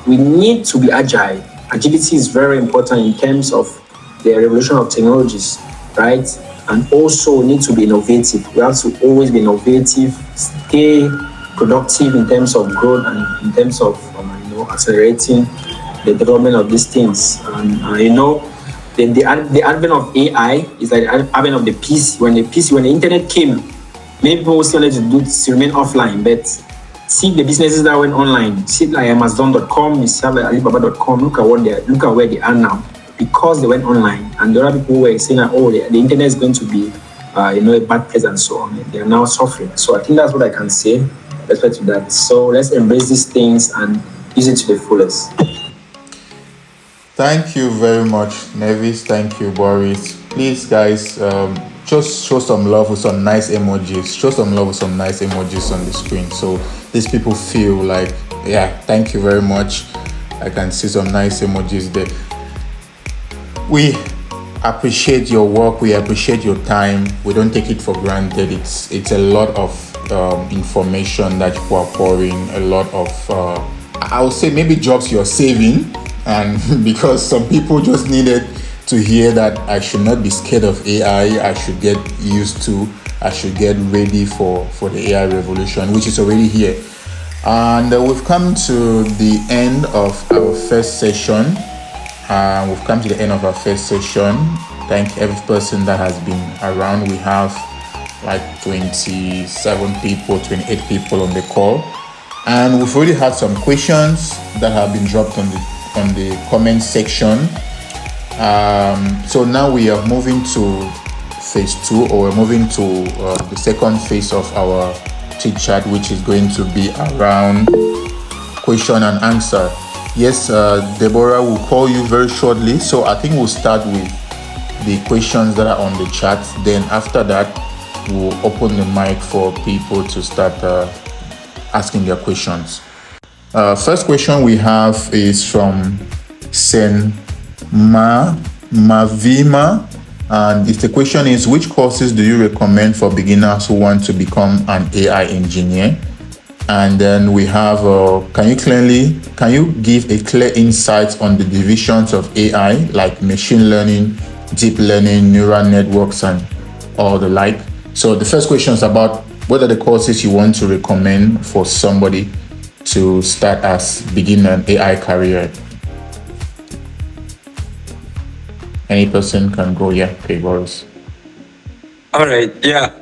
We need to be agile. Agility is very important in terms of the revolution of technologies. right? And also need to be innovative. We have to always be innovative, stay productive in terms of growth and in terms of accelerating the development of these things. And the advent of AI is like the advent of the PC. When the internet came, many people still wanted to remain offline, but see the businesses that went online. See like Amazon.com, you see like Alibaba.com. Look at where they are now, because they went online. And the other people were saying that the internet is going to be a bad place and so on. They are now suffering. So I think that's what I can say with respect to that. So let's embrace these things and use it to the fullest. Thank you very much, Nevis. Thank you, Boris. Please, guys, just show some love with some nice emojis. Show some love with some nice emojis on the screen, so these people feel like, yeah, thank you very much. I can see some nice emojis there. We appreciate your work. We appreciate your time. We don't take it for granted. It's a lot of information that you are pouring. A lot of, I would say, maybe jobs you're saving. And because some people just needed to hear that I should not be scared of AI, I should get used to, I should get ready for the AI revolution, which is already here. And we've come to the end of our first session. Thank every person that has been around. We have like 27 people, 28 people on the call. And we've already had some questions that have been dropped on the comment section. So now we are moving to phase 2, or we're moving to the second phase of our ChitChat, which is going to be around question and answer. Yes, Deborah will call you very shortly. So I think we'll start with the questions that are on the chat. Then after that, we'll open the mic for people to start asking their questions. First question we have is from Sen Mavima, and the question is, which courses do you recommend for beginners who want to become an AI engineer? And then we have, can you give a clear insight on the divisions of AI, like machine learning, deep learning, neural networks, and all the like? So the first question is about what are the courses you want to recommend for somebody to start as begin an AI career. Any person can go. Yeah, okay, Boris. All right. Yeah.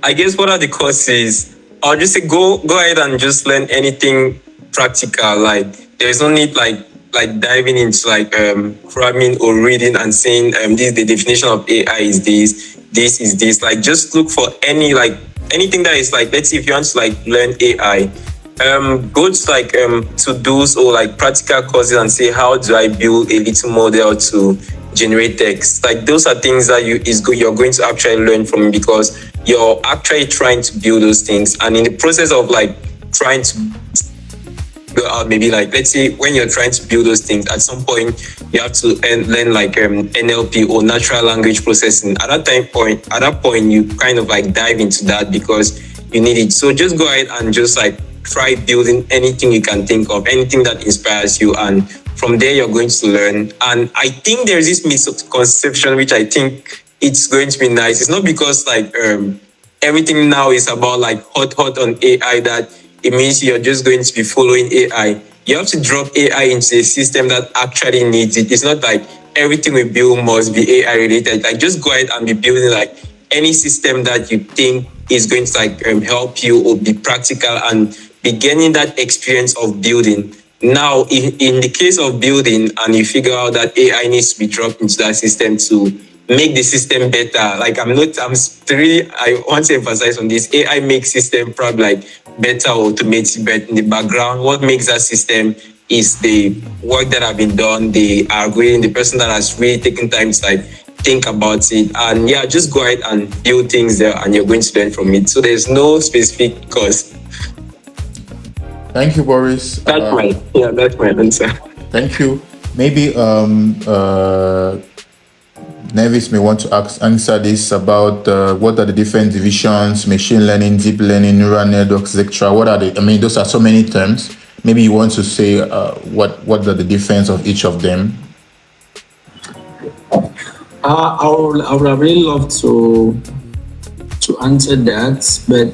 I guess what are the courses? I'll just say go ahead and just learn anything practical. Like there's no need like diving into like cramming or reading and saying this the definition of AI is this is this. Like just look for anything that is like, let's say if you want to like learn AI. Go to like to-dos or like practical courses and say, how do I build a little model to generate text? Like those are things that you're going to actually learn from, because you're actually trying to build those things. And in the process of like trying to go out, maybe like, let's say when you're trying to build those things, at some point you have to learn like NLP or natural language processing. At that point, you kind of like dive into that because you need it. So just go ahead and just like try building anything you can think of, anything that inspires you, and from there you're going to learn. And I think there's this misconception which I think it's going to be nice. It's not because like everything now is about like hot on AI that it means you're just going to be following AI. You have to drop AI into a system that actually needs it. It's not like everything we build must be AI related. Like just go ahead and be building like any system that you think is going to like help you or be practical and be gaining that experience of building. Now, in the case of building, and you figure out that AI needs to be dropped into that system to make the system better. Like I want to emphasize on this. AI makes system probably like better or automated, but in the background, what makes that system is the work that have been done, the algorithm, the person that has really taken time to like think about it. And yeah, just go ahead and build things there and you're going to learn from it. So there's no specific course. Thank you, Boris. That's my answer. Thank you. Maybe Nevis may want to answer this about what are the different divisions, machine learning, deep learning, neural networks, etc. What are those are so many terms. Maybe you want to say what are the difference of each of them? I would have really loved to answer that, but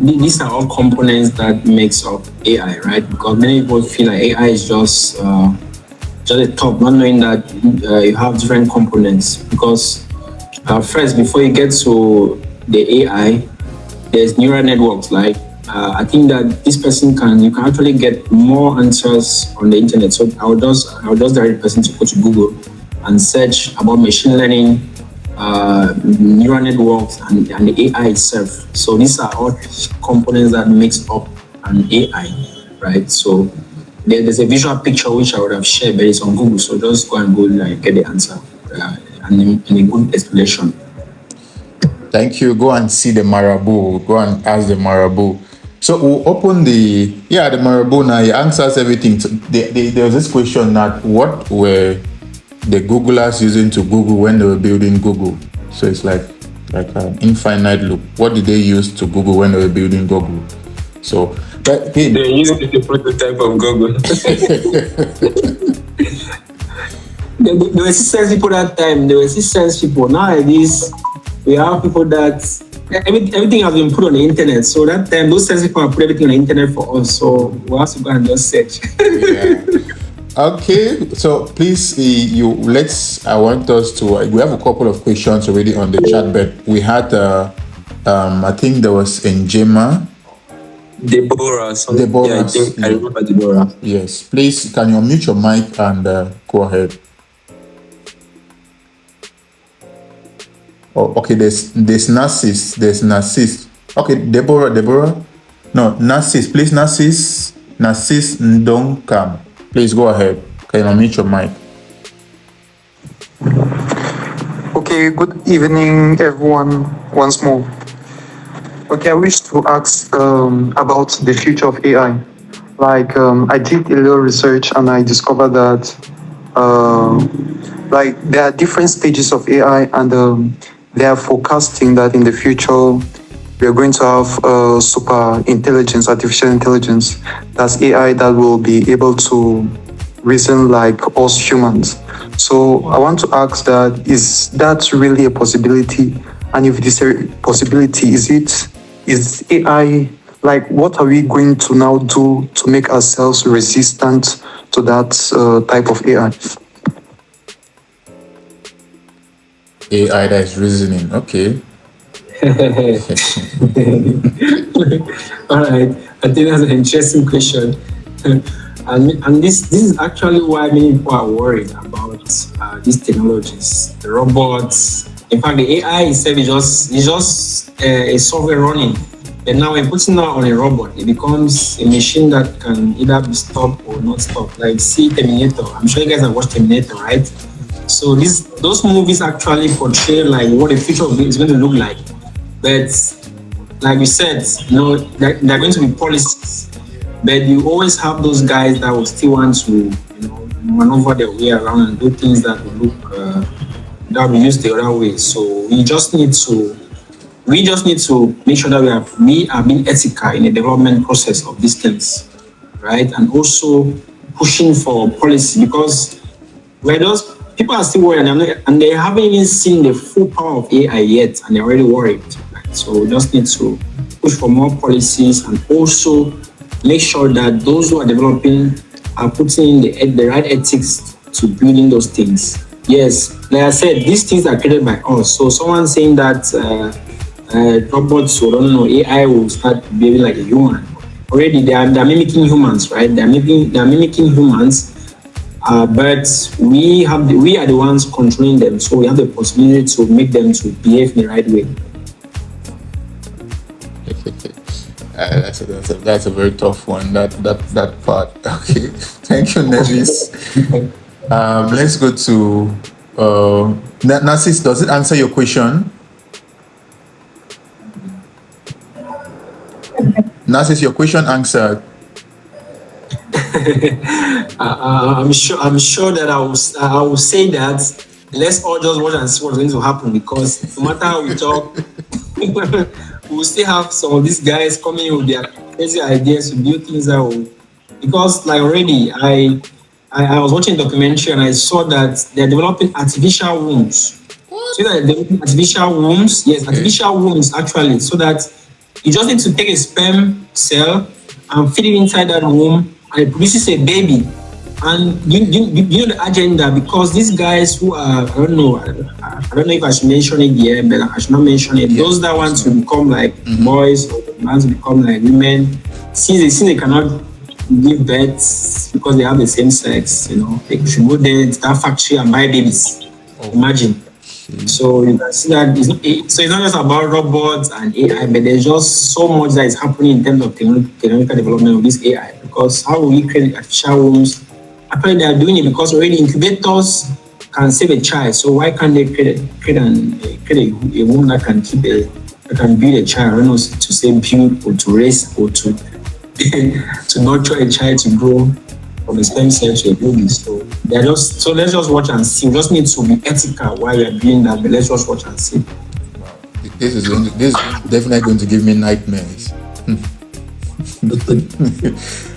these are all components that makes up AI, right? Because many people feel like AI is just a top, not knowing that you have different components. Because first, before you get to the AI, there's neural networks. Like I think that this person you can actually get more answers on the internet. So I would just direct the person to go to Google and search about machine learning, neural networks, and the AI itself. So these are all components that makes up an AI, right? So there's a visual picture which I would have shared, but it's on Google. So just go and Google and get the answer and a good explanation. Thank you. Go and see the Marabout. Go and ask the Marabout. So we'll open the Marabout now. He answers everything. So there was this question that what were the Googlers using to Google when they were building Google? So it's like an infinite loop. What did they use to Google when they were building Google? So they're using the prototype of Google. There were sense people that time. There were sense people. Nowadays, we have people that everything has been put on the internet. So that time, those sense people have put everything on the internet for us. So we have to go and just search. Yeah. Okay, so please, I want us to. We have a couple of questions already on the chat, but we had, I think there was Njema. Deborah. Deborah. Yeah, I remember Deborah. Yes, please, can you unmute your mic and go ahead? Oh, okay, there's Narcissus. There's Narcissus. Okay, Deborah. No, Narcissus. Please, Narcissus Ndonkam. Please go ahead. Can you unmute your mic? Okay, good evening, everyone, once more. Okay, I wish to ask about the future of AI. Like, I did a little research and I discovered that there are different stages of AI, and they are forecasting that in the future we are going to have super intelligence, artificial intelligence. That's AI that will be able to reason like us humans. So I want to ask that, is that really a possibility? And if it is a possibility, is AI, like, what are we going to now do to make ourselves resistant to that type of AI? AI that is reasoning. Okay. All right. I think that's an interesting question. And this is actually why many people are worried about these technologies, the robots. In fact, the AI itself is just a software running. And now when putting that on a robot, it becomes a machine that can either be stopped or not stopped. Like, see Terminator. I'm sure you guys have watched Terminator, right? So those movies actually portray like what the future of it is going to look like. But like you said, there are going to be policies. But you always have those guys that will still want to, maneuver their way around and do things that will look that will use the other way. So we just need to make sure that we are being ethical in the development process of these things, right? And also pushing for policy, because people are still worried and they haven't even seen the full power of AI yet, and they're already worried. Right? So we just need to push for more policies and also make sure that those who are developing are putting in the right ethics to building those things. Yes, like I said, these things are created by us. So someone saying that robots or AI will start behaving like a human. Already they are mimicking humans, right? They're mimicking humans. But we are the ones controlling them, so we have the possibility to make them to behave in the right way. That's a very tough one. That part. Okay, thank you, Nevis. Let's go to Narcissus. Does it answer your question? Narcissus, your question answered. I'm sure that I will say that. Let's all just watch and see what's going to happen, because no matter how we talk, we will still have some of these guys coming in with their crazy ideas to build things that will. Because like already, I was watching a documentary and I saw that they're developing artificial wombs. So that the artificial wombs, yes, artificial wombs actually, so that you just need to take a sperm cell and feed it inside that womb, and it produces a baby. And you know the agenda, because these guys who are, I don't know if I should mention it here, but I should not mention it. Those that want to become like boys or want to become like women, since they cannot give birth because they have the same sex, you know, they should go there to that factory and buy babies. Imagine. So you can see that it's not just about robots and AI, but there's just so much that is happening in terms of technological development of this AI. Because how will we create artificial wombs? Apparently, they are doing it because already incubators can save a child. So why can't they create a womb that can build a child? I don't know, to say build or to raise or to to nurture a child to grow from a sperm cell to a baby. So let's just watch and see. We just need to be ethical while we are doing that, but let's just watch and see. This is definitely going to give me nightmares.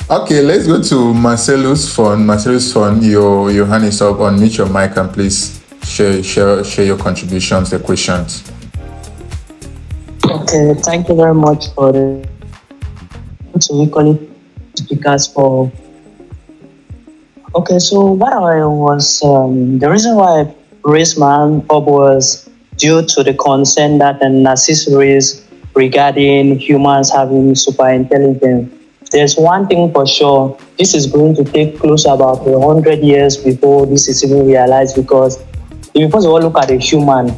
Okay, let's go to Marcellus Fon. Marcellus Fon, your hand is up. Unmute your mic and please share your contributions, the questions. Okay, thank you very much for the speakers for. Okay, so what I was the reason why I raised my hand up was due to the concern that the Narcissus raised regarding humans having super intelligence. There's one thing for sure, this is going to take close about 100 years before this is even realized, because if you first of all look at the human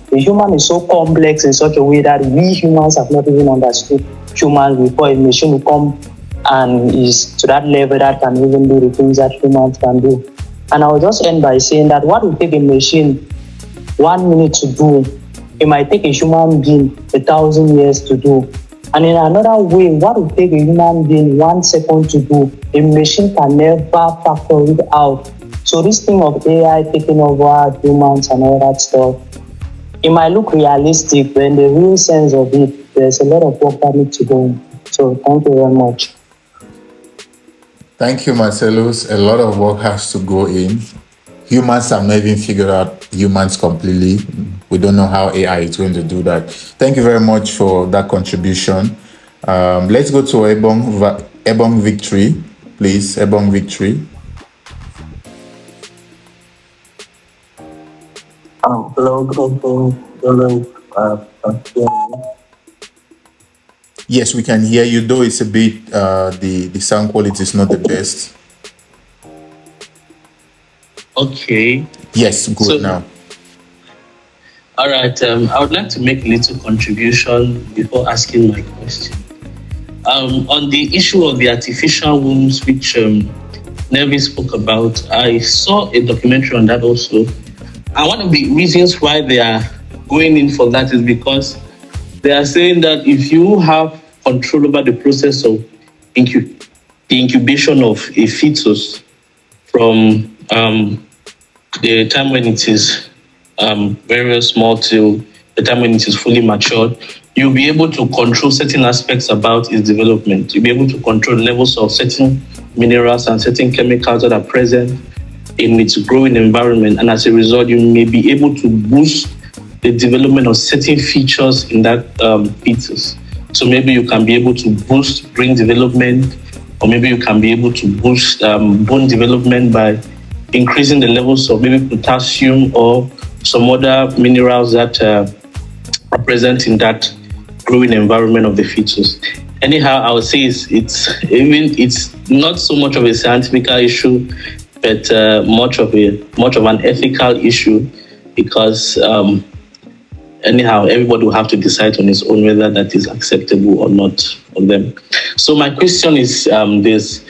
is so complex in such a way that we humans have not even understood humans before a machine will come and is to that level that can even do the things that humans can do. And I will just end by saying that what will take a machine 1 minute to do, it might take a human being 1,000 years to do. And in another way, what will take a human being 1 second to do, a machine can never factor it out. So this thing of AI taking over humans and all that stuff, it might look realistic, but in the real sense of it, there's a lot of work that needs to go. So thank you very much. Thank you, Marcellus. A lot of work has to go in. Humans have not even figured out humans completely. We don't know how AI is going to do that. Thank you very much for that contribution. Let's go to Ebong Victory, please. Ebong Victory. Hello. Yes, we can hear you, though it's a bit, the sound quality is not the best. Okay. Yes, good now. All right. I would like to make a little contribution before asking my question. On the issue of the artificial wombs, which Nevi spoke about, I saw a documentary on that also. And one of the reasons why they are going in for that is because they are saying that if you have control over the process of the incubation of a fetus from the time when it is very small till the time when it is fully matured, you'll be able to control certain aspects about its development. You'll be able to control levels of certain minerals and certain chemicals that are present in its growing environment. And as a result, you may be able to boost the development of certain features in that fetus. So maybe you can be able to boost brain development, or maybe you can be able to boost bone development by increasing the levels of maybe potassium or some other minerals that are present in that growing environment of the fetus. Anyhow, I would say it's not so much of a scientific issue, but much of an ethical issue, because anyhow, everybody will have to decide on his own whether that is acceptable or not for them. So my question is this.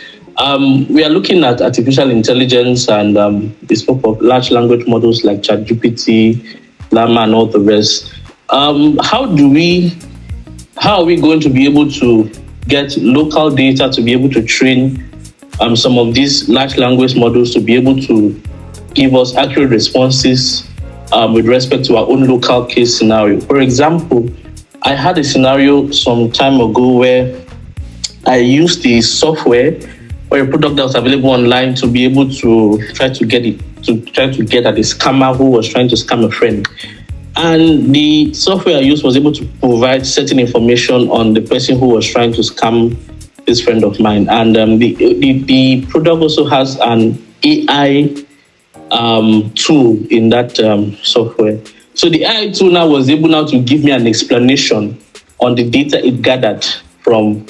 We are looking at artificial intelligence, and we spoke of large language models like ChatGPT, Llama, and all the rest. How are we going to be able to get local data to be able to train some of these large language models to be able to give us accurate responses with respect to our own local case scenario? For example, I had a scenario some time ago where I used the software or a product that was available online to be able to try to get at a scammer who was trying to scam a friend. And the software I used was able to provide certain information on the person who was trying to scam this friend of mine. And the product also has an AI tool in that software. So the AI tool now was able now to give me an explanation on the data it gathered from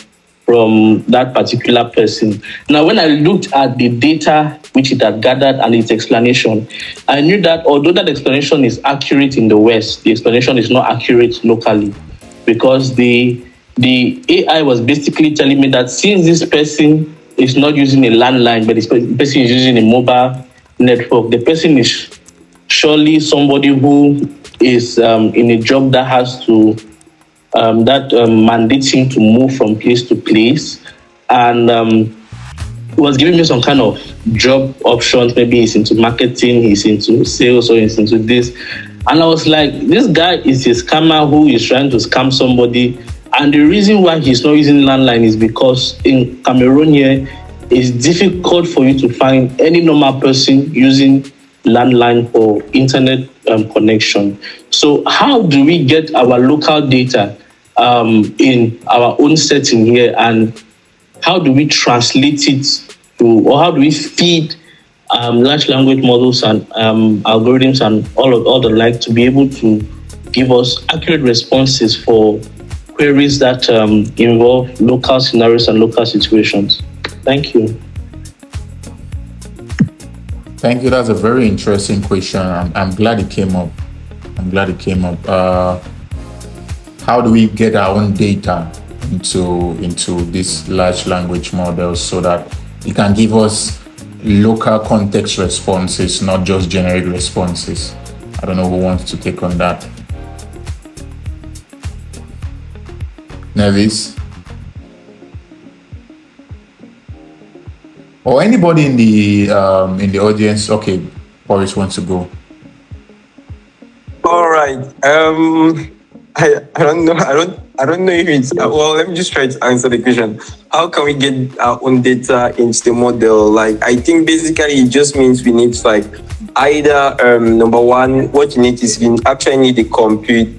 that particular person. Now, when I looked at the data which it had gathered and its explanation, I knew that although that explanation is accurate in the West, the explanation is not accurate locally, because the AI was basically telling me that since this person is not using a landline, but this person is using a mobile network, the person is surely somebody who is in a job that has to mandates him to move from place to place, and was giving me some kind of job options. Maybe he's into marketing, he's into sales, or he's into this. And I was like, this guy is a scammer who is trying to scam somebody. And the reason why he's not using landline is because in Cameroon here, it's difficult for you to find any normal person using landline for internet connection. So how do we get our local data in our own setting here, and how do we translate it to, or how do we feed large language models and algorithms and all the like to be able to give us accurate responses for queries that involve local scenarios and local situations? Thank you. Thank you. That's a very interesting question. I'm glad it came up. How do we get our own data into these large language models so that it can give us local context responses, not just generic responses? I don't know who wants to take on that. Nevis? Or anybody in the audience? Okay, Boris wants to go. All right. I don't know. I don't know if it's well. Let me just try to answer the question. How can we get our own data into the model? Like, I think basically it just means we need to, like, either number one, what you need is you actually need the compute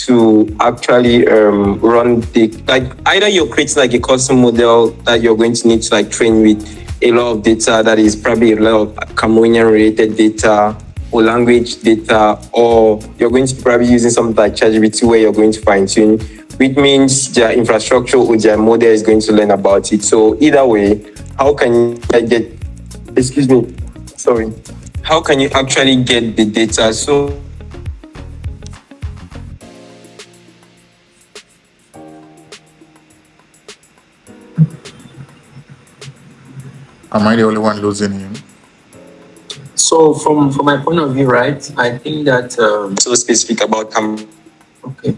to actually run the, like, either you're creating like a custom model that you're going to need to like train with a lot of data that is probably a lot of Cameroonian related data or language data, or you're going to be probably using something like ChatGPT where you're going to fine tune, which means their infrastructure or their model is going to learn about it. So either way, how can you get, how can you actually get the data? So Am I the only one losing him? So from my point of view, right, I think that so specific about Cameroon. Okay.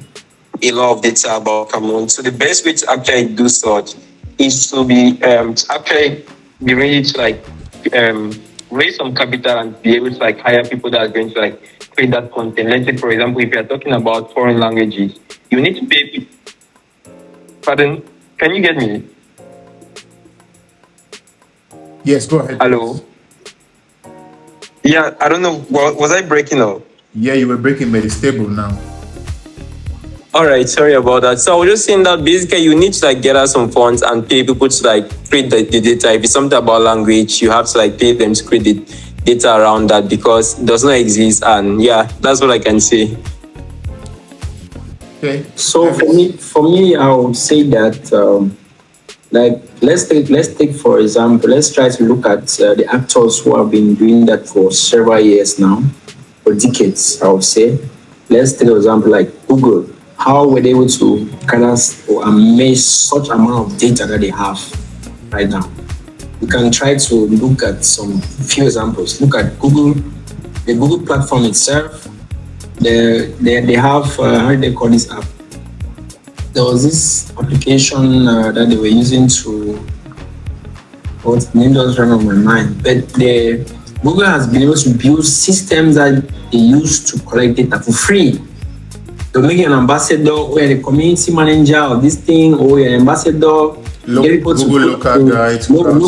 A lot of data about Cameroon. So the best way to actually do such is to be actually be ready to like raise some capital and be able to like hire people that are going to like create that content. Let's say, for example, if you're talking about foreign languages, you need to pay people. Pardon? Can you get me? Yes, go ahead. Hello? Yeah, I don't know. Was I breaking up? Yeah, you were breaking, but it's stable now. All right, sorry about that. So I was just saying that basically you need to like get us some funds and pay people to like create the data. If it's something about language, you have to like pay them to create the data around that because it does not exist. And yeah, that's what I can say. Okay. So for me, I would say that like let's take for example, let's try to look at the actors who have been doing that for several years now, for decades, I would say. Let's take an example like Google. How were they able to gather or amaze such amount of data that they have right now? We can try to look at some few examples. Look at Google, the Google platform itself. They have how do they call this app? There was this application that they were using to, what's the name doesn't run on my mind, but Google has been able to build systems that they use to collect data for free. To make an ambassador or a community manager of this thing, or an ambassador, Google local guides, local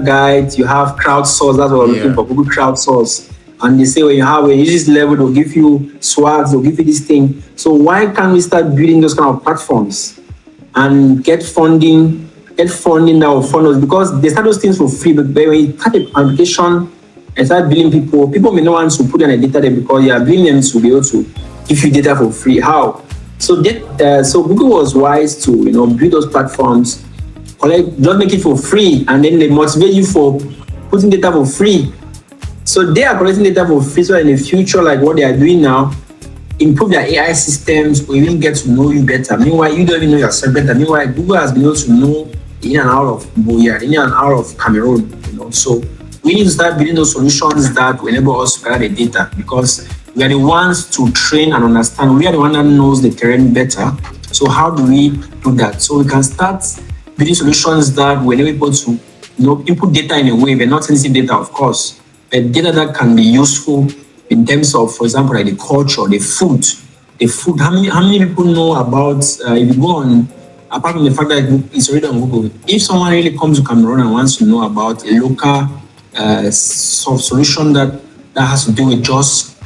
guides. You have crowdsource. That's what we're looking for. Google crowdsource. And they say when you use this level, they'll give you swags, they'll give you this thing. So why can't we start building those kind of platforms and get funding that will fund us? Because they start those things for free, but when you start an application and start billing people may not want to put in a data there because you are billing them to be able to give you data for free. How? So Google was wise to build those platforms, just make it for free, and then they motivate you for putting data for free. So they are collecting data for free, so in the future, like what they are doing now, improve their AI systems or even get to know you better. Meanwhile, you don't even know yourself better. Meanwhile, Google has been able to know in and out of Boya, in and out of Cameroon. So we need to start building those solutions that will enable us to gather the data, because we are the ones to train and understand. We are the one that knows the terrain better. So how do we do that? So we can start building solutions that will enable people to input data in a way, but not sensitive data, of course, but data that can be useful in terms of, for example, like the culture, the food. How many people know about, if you go on, apart from the fact that it's already on Google, if someone really comes to Cameroon and wants to know about a local solution that has to do with just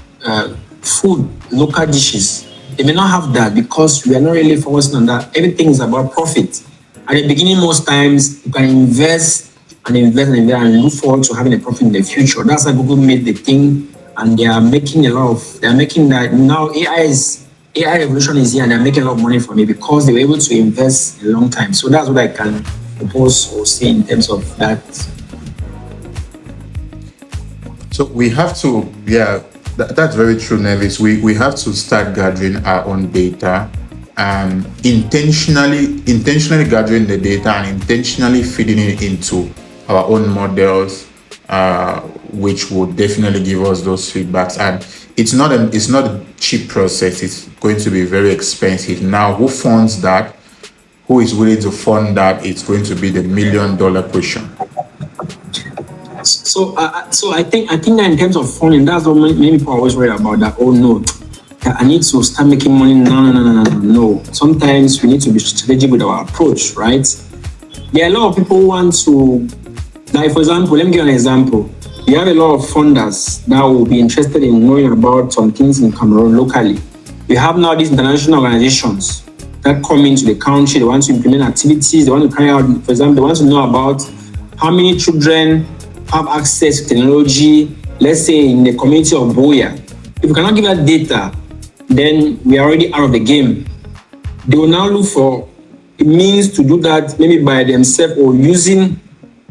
food, local dishes, they may not have that because we are not really focusing on that. Everything is about profit. At the beginning, most times, you can invest and look forward to having a profit in the future. That's why Google made the thing, and they are making that now. AI revolution is here, and they're making a lot of money from it because they were able to invest a long time. So that's what I can propose or say in terms of that. So we have to, that's very true, Nevis. We have to start gathering our own data and intentionally gathering the data and intentionally feeding it into our own models, which will definitely give us those feedbacks. And it's not a cheap process. It's going to be very expensive. Now, who funds that? Who is willing to fund that? It's going to be the $1 million question. So I think that in terms of funding, that's what many people always worry about. That no, I need to start making money. No. Sometimes we need to be strategic with our approach, right? There are a lot of people who want to, like, for example, let me give you an example. You have a lot of funders that will be interested in knowing about some things in Cameroon locally. We have now these international organizations that come into the country. They want to implement activities. They want to carry out, for example, they want to know about how many children have access to technology, let's say in the community of Boya. If we cannot give that data, then we are already out of the game. They will now look for a means to do that, maybe by themselves or using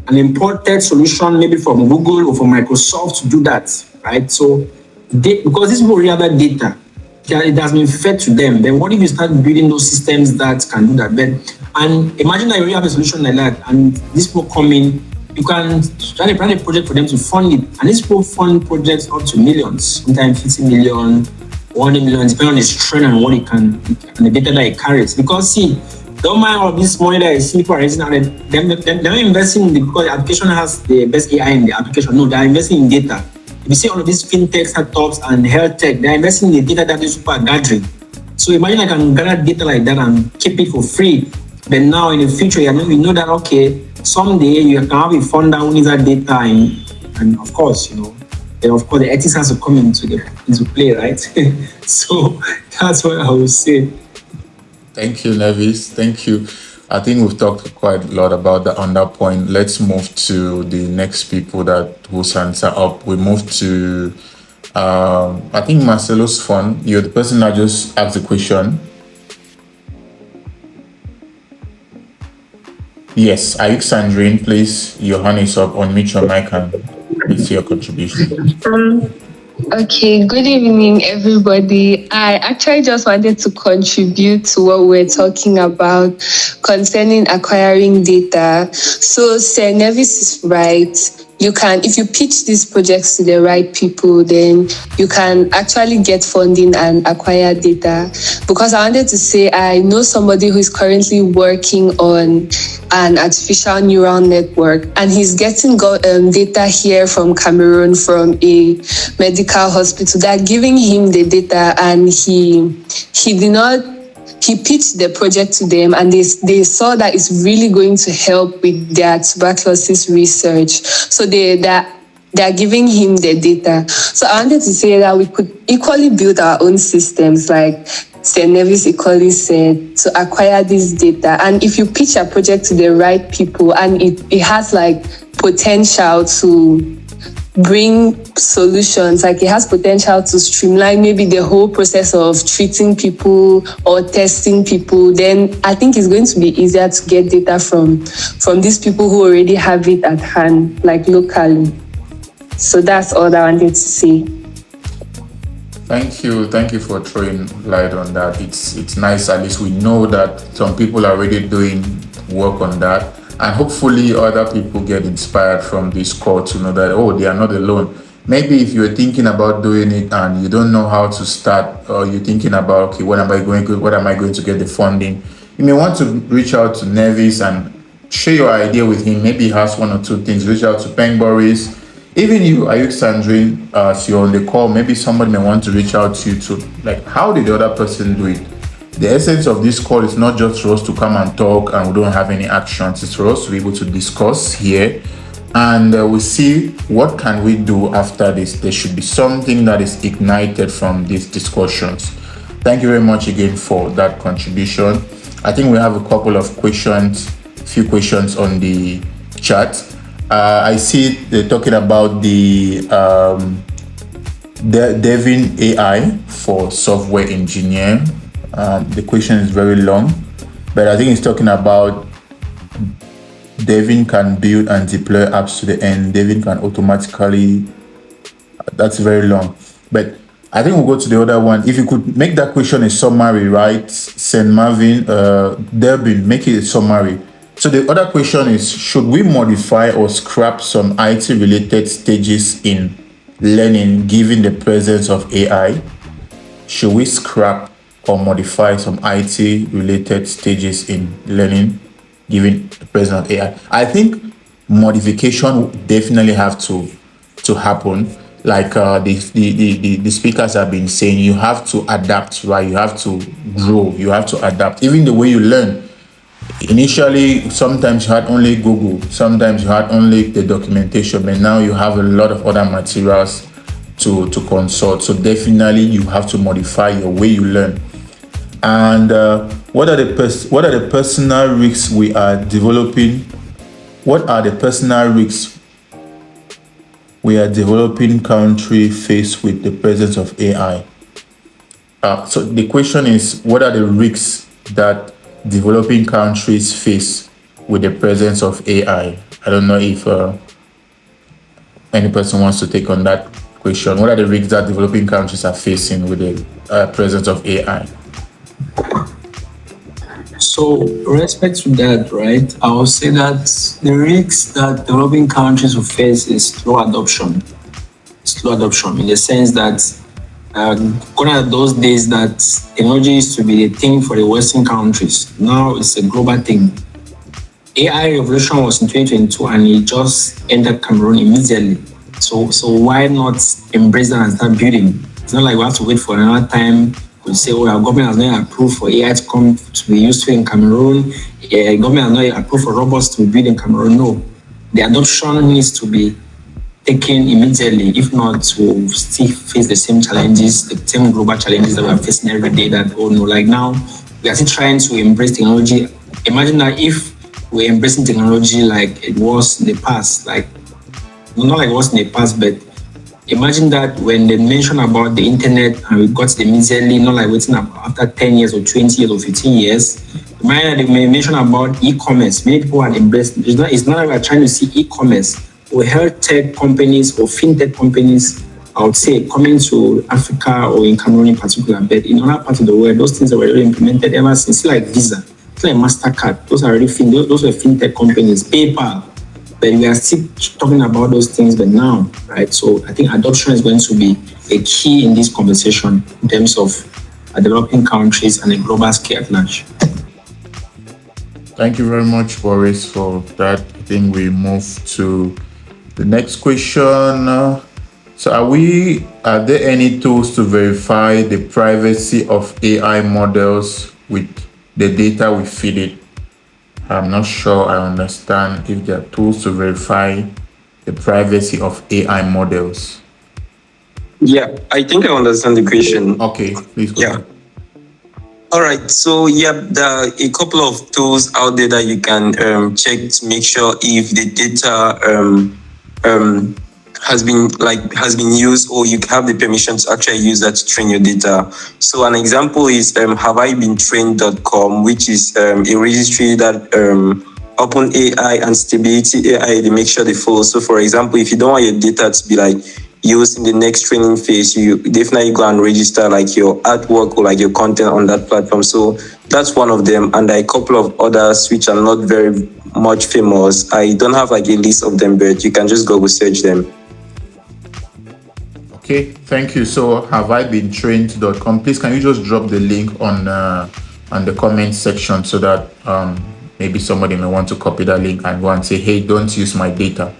an imported solution, maybe from Google or from Microsoft to do that, right? So, because these people already have that data, it has been fed to them. Then what if you start building those systems that can do that? And imagine that you already have a solution like that, and these people come in, you can try to plan a project for them to fund it. And these people fund projects up to millions, sometimes 50 million, 100 million, depending on its trend and what it can, and the data that it carries. Because see, don't mind all of this money that is people are raising out. They're not investing in because the application has the best AI in the application. No, they're investing in data. If you see all of these fintech startups and health tech, they're investing in the data that these people are gathering. So imagine I can gather data like that and keep it for free. But now in the future, you know that, okay, someday you can have a fund that needs that data, and of course, the ethics has to come into play, right? So that's what I would say. Thank you, Nevis. Thank you. I think we've talked quite a lot about that on that point. Let's move to the next people whose hands are up. We move to, I think Marcelo's phone. You're the person that just asked the question. Yes, Ayuk Sandrine, please. Your hand is up. Unmute your mic and please your contribution. Okay, good evening, everybody. I actually just wanted to contribute to what we're talking about concerning acquiring data. So, Sir Nevis is right. You can, if you pitch these projects to the right people, then you can actually get funding and acquire data. Because I wanted to say, I know somebody who is currently working on an artificial neural network, and he's getting data here from Cameroon from a medical hospital. They're giving him the data, and he pitched the project to them, and they saw that it's really going to help with their tuberculosis research. So they're they are giving him the data. So I wanted to say that we could equally build our own systems, like Sir Nevis equally said, to acquire this data. And if you pitch a project to the right people and it has like potential to bring solutions, like it has potential to streamline maybe the whole process of treating people or testing people, then I think it's going to be easier to get data from these people who already have it at hand, like locally. So that's all I wanted to say. Thank you for throwing light on that. It's nice, at least we know that some people are already doing work on that, and hopefully other people get inspired from this call to know that, oh, they are not alone. Maybe if you're thinking about doing it and you don't know how to start, or you're thinking about, okay, what am I going to get the funding, you may want to reach out to Nevis and share your idea with him. Maybe he has one or two things. Reach out to Peng Boris. Even you, Ayuk Sandrine, as you're on the call, maybe somebody may want to reach out to you to, like, how did the other person do it? The essence of this call is not just for us to come and talk and we don't have any actions. It's for us to be able to discuss here, and we see what can we do after this. There should be something that is ignited from these discussions. Thank you very much again for that contribution. I think we have a couple of few questions on the chat. I see they're talking about the Devin AI for software engineer. The question is very long, but I think it's talking about Devin can build and deploy apps to the end. Devin can automatically. That's very long, but I think we'll go to the other one. If you could make that question a summary, right? St. Marvin, Devin, make it a summary. So the other question is, should we modify or scrap some IT-related stages in learning given the presence of AI? Should we scrap or modify some IT-related stages in learning given the presence of AI? I think modification would definitely have to happen. Like the speakers have been saying, you have to adapt, right? You have to grow, you have to adapt. Even the way you learn. Initially, sometimes you had only Google, sometimes you had only the documentation, but now you have a lot of other materials to consult. So definitely you have to modify your way you learn. And what are the personal risks we are developing? What are the personal risks we are developing country face with the presence of AI? So the question is, what are the risks that developing countries face with the presence of AI? I don't know if any person wants to take on that question. What are the risks that developing countries are facing with the presence of AI? So, with respect to that, right, I will say that the risks that developing countries will face is slow adoption. Slow adoption in the sense that gone are those days that technology used to be a thing for the Western countries. Now it's a global thing. AI revolution was in 2022 and it just entered Cameroon immediately. So why not embrace that and start building? It's not like we have to wait for another time. We say, oh, our government has not approved for AI to come to be used in Cameroon. Government has not approved for robots to be built in Cameroon. No, the adoption needs to be taken immediately. If not, we'll still face the same challenges, the same global challenges that we're facing every day. That, oh no, like now, we are still trying to embrace technology. Imagine that if we're embracing technology like it was in the past, like, not like it was in the past, but imagine that when they mention about the internet and we got it immediately, not like waiting after 10 years or 20 years or 15 years. Imagine that they may mention about e-commerce. Many people are embraced. It's not like we're trying to see e-commerce or health tech companies or fintech companies, I would say, coming to Africa or in Cameroon in particular, but in other parts of the world, those things were already implemented ever since. It's like Visa, it's like MasterCard. Those are already those were fintech companies, PayPal. But we are still talking about those things, but now, right? So I think adoption is going to be a key in this conversation in terms of developing countries and a global scale at large. Thank you very much, Boris, for that. I think we move to the next question. So are there any tools to verify the privacy of AI models with the data we feed it? I'm not sure I understand if there are tools to verify the privacy of AI models? Yeah, I think I understand the question. Okay, please go ahead. All right. So there are a couple of tools out there that you can check to make sure if the data has been used, or you have the permission to actually use that to train your data. So an example is haveibeentrained.com, which is a registry that OpenAI and Stability AI, they make sure they follow. So for example, if you don't want your data to be like used in the next training phase, you definitely go and register like your artwork or like your content on that platform. So that's one of them, and there are a couple of others which are not very much famous. I don't have like a list of them, but you can just go search them. Okay, thank you. So haveibeentrained.com, please can you just drop the link on the comment section so that maybe somebody may want to copy that link and go and say, hey, don't use my data.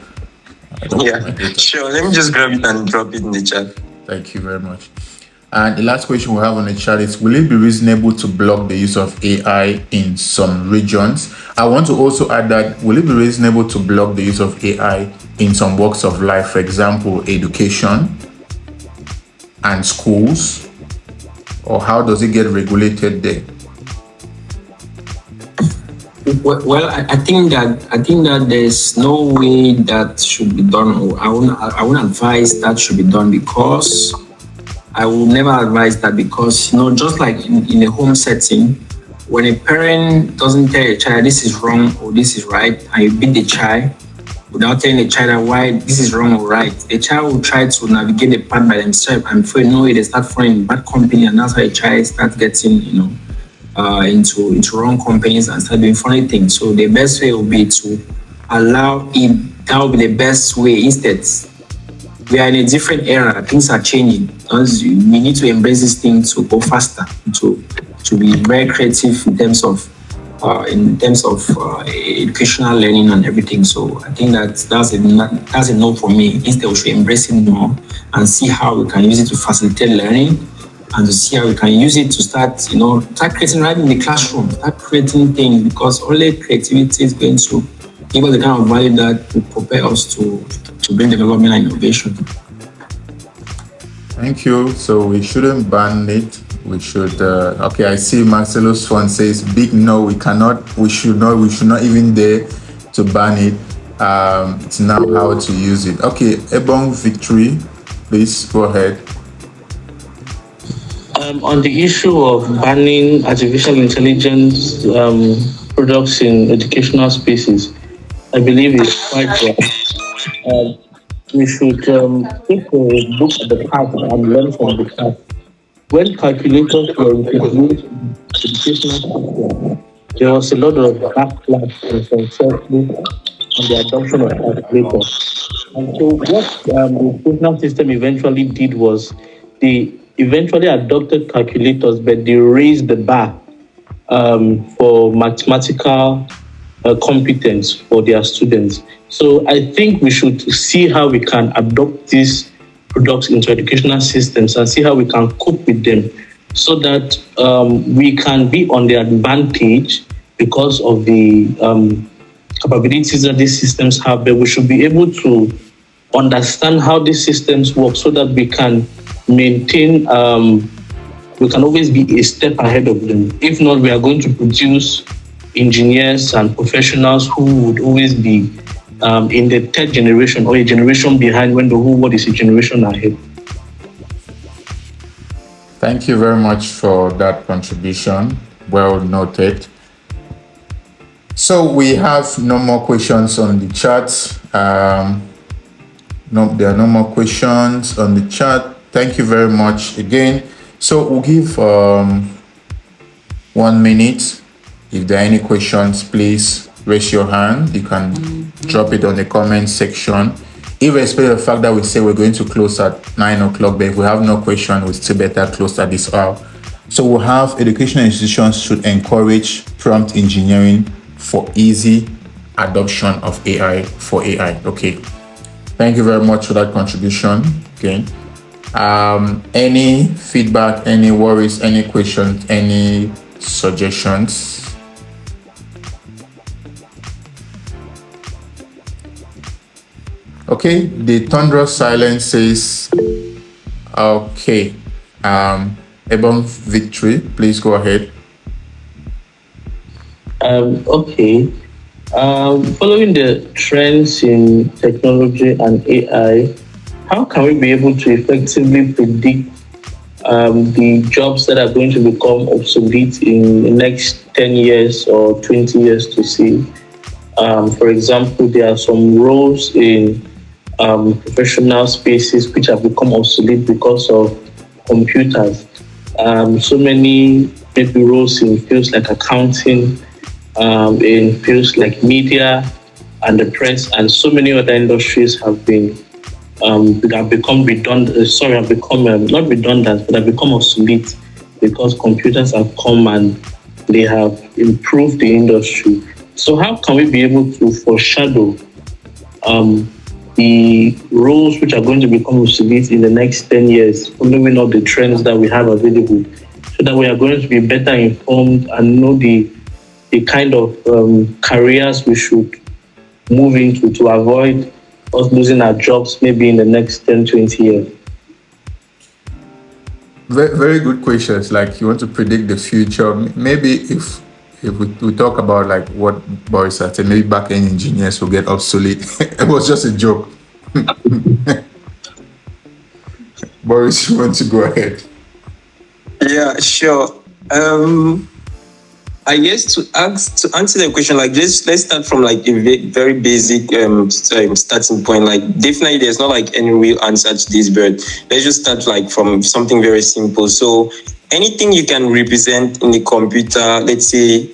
Sure. Let me just grab it and drop it in the chat. Thank you very much. And the last question we have on the chat is, will it be reasonable to block the use of AI in some regions? I want to also add that, will it be reasonable to block the use of AI in some walks of life, for example, education and schools, or how does it get regulated there? Well, I think that there's no way that should be done. I won't advise that should be done, because I will never advise that, because just like in a home setting, when a parent doesn't tell a child this is wrong or this is right, and you beat the child without telling the child why this is wrong or right, the child will try to navigate the path by themselves, and before you know it, they start falling in bad company, and that's how a child starts getting into wrong companies and start doing funny things. So the best way will be to allow it. That will be the best way. Instead, we are in a different era. Things are changing. We need to embrace these things to go faster, to be very creative in terms of educational learning and everything. So I think that's a no for me. Instead, we should embrace it more and see how we can use it to facilitate learning, and to see how we can use it to start creating right in the classroom, start creating things, because only creativity is going to give us the kind of value that will prepare us to bring development and innovation. Thank you. So we shouldn't ban it. We should. Okay, I see Marcelo's phone says big no. We cannot. We should not even dare to ban it. It's now how to use it. Okay, Ebong Victory, please go ahead. On the issue of banning artificial intelligence products in educational spaces, I believe it's quite right. We should take a look at the past and learn from the past. When calculators were introduced in educational system, there was a lot of backlash and consensus on the adoption of calculators. And so what the educational system eventually did was they eventually adopted calculators, but they raised the bar for mathematical competence for their students. So I think we should see how we can adopt these products into educational systems and see how we can cope with them, so that we can be on the advantage because of the capabilities that these systems have, but we should be able to understand how these systems work so that we can maintain, we can always be a step ahead of them. If not, we are going to produce engineers and professionals who would always be in the third generation or a generation behind, when the whole world is a generation ahead. Thank you very much for that contribution. Well noted. So we have no more questions on the chat. No, there are no more questions on the chat. Thank you very much again. So we'll give 1 minute. If there are any questions, please raise your hand. You can drop it on the comment section. Irrespective of the fact that we say we're going to close at 9 o'clock, but if we have no question, we still better close at this hour. So we'll have educational institutions should encourage prompt engineering for easy adoption of AI for AI. Okay. Thank you very much for that contribution. Okay. Any feedback, any worries, any questions, any suggestions? Okay, the thunderous silence says, okay. Ebon Victory, please go ahead. Okay. Following the trends in technology and AI, how can we be able to effectively predict the jobs that are going to become obsolete in the next 10 years or 20 years to see? For example, there are some roles in professional spaces which have become obsolete because of computers. So many maybe roles in fields like accounting, in fields like media and the press, and so many other industries have become redundant. Sorry, have become not redundant, but have become obsolete because computers have come and they have improved the industry. So, how can we be able to foreshadow the roles which are going to become obsolete in the next 10 years, following all the trends that we have available, so that we are going to be better informed and know the kind of careers we should move into to avoid us losing our jobs maybe in the next 10, 20 years? Very, very good questions. Like you want to predict the future. Maybe if we talk about like what Boris said, maybe back-end engineers will get obsolete. It was just a joke. Boris, you want to go ahead? Yeah, sure. I guess to answer the question, like let's start from like a very basic starting point. Like definitely, there's not like any real answer to this, but let's just start like from something very simple. So anything you can represent in the computer, let's say